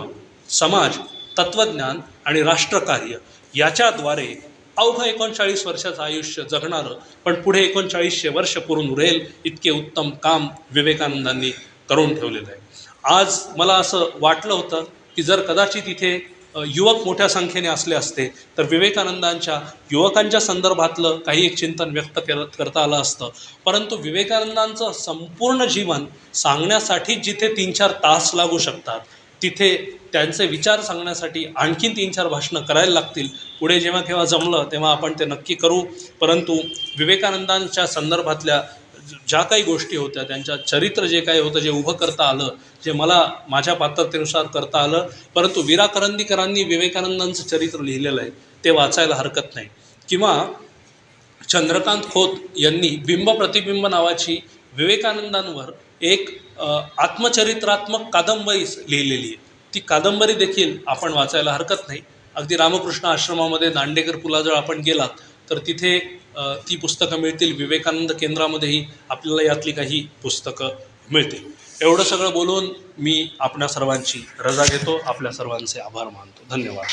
समाज, तत्त्वज्ञान आणि राष्ट्रकार्य याच्याद्वारे अवघं 39 वर्षाचं आयुष्य जगणारं, पण पुढे 3900 वर्ष पुरून उरेल इतके उत्तम काम विवेकानंदांनी करून ठेवलेलं आहे. आज मला असं वाटलं होतं की जर कदाचित इथे युवक मोठ्या संख्येने असले असते तर विवेकानंदांच्या युवकांच्या संदर्भातलं काही एक चिंतन व्यक्त करता आलं असतं. परंतु विवेकानंदांचं संपूर्ण जीवन सांगण्यासाठी जिथे 3-4 तास लागू शकतात, तिथे त्यांचे विचार सांगण्यासाठी आणखीन 3-4 भाषणं करायला लागतील. पुढे जेव्हा केव्हा जमलं तेव्हा आपण ते नक्की करू. परंतु विवेकानंदांच्या संदर्भातल्या ज्या काही गोष्टी होत्या, त्यांच्या चरित्र जे काही होतं, जे उभं करता आलं, जे मला माझ्या पात्रतेनुसार करता आलं, परंतु वीरा करंदीकरांनी विवेकानंदांचं चरित्र लिहिलेलं आहे, ते वाचायला हरकत नाही. किंवा चंद्रकांत खोत यांनी बिंब प्रतिबिंब नावाची विवेकानंदांवर एक आत्मचरित्रात्मक कादंबरी लिहिलेली आहे. ती कादंबरी देखील आपण वाचायला हरकत नाही. अगदी रामकृष्ण आश्रमामध्ये दांडेकर पुलाजवळ आपण गेलात तर तिथे ती पुस्तकं मिळतील. विवेकानंद केंद्रामध्येही आपल्याला यातली काही पुस्तकं मिळतील. एवढं सगळं बोलून मी आपल्या सर्वांची रजा घेतो. आपल्या सर्वांचे आभार मानतो. धन्यवाद.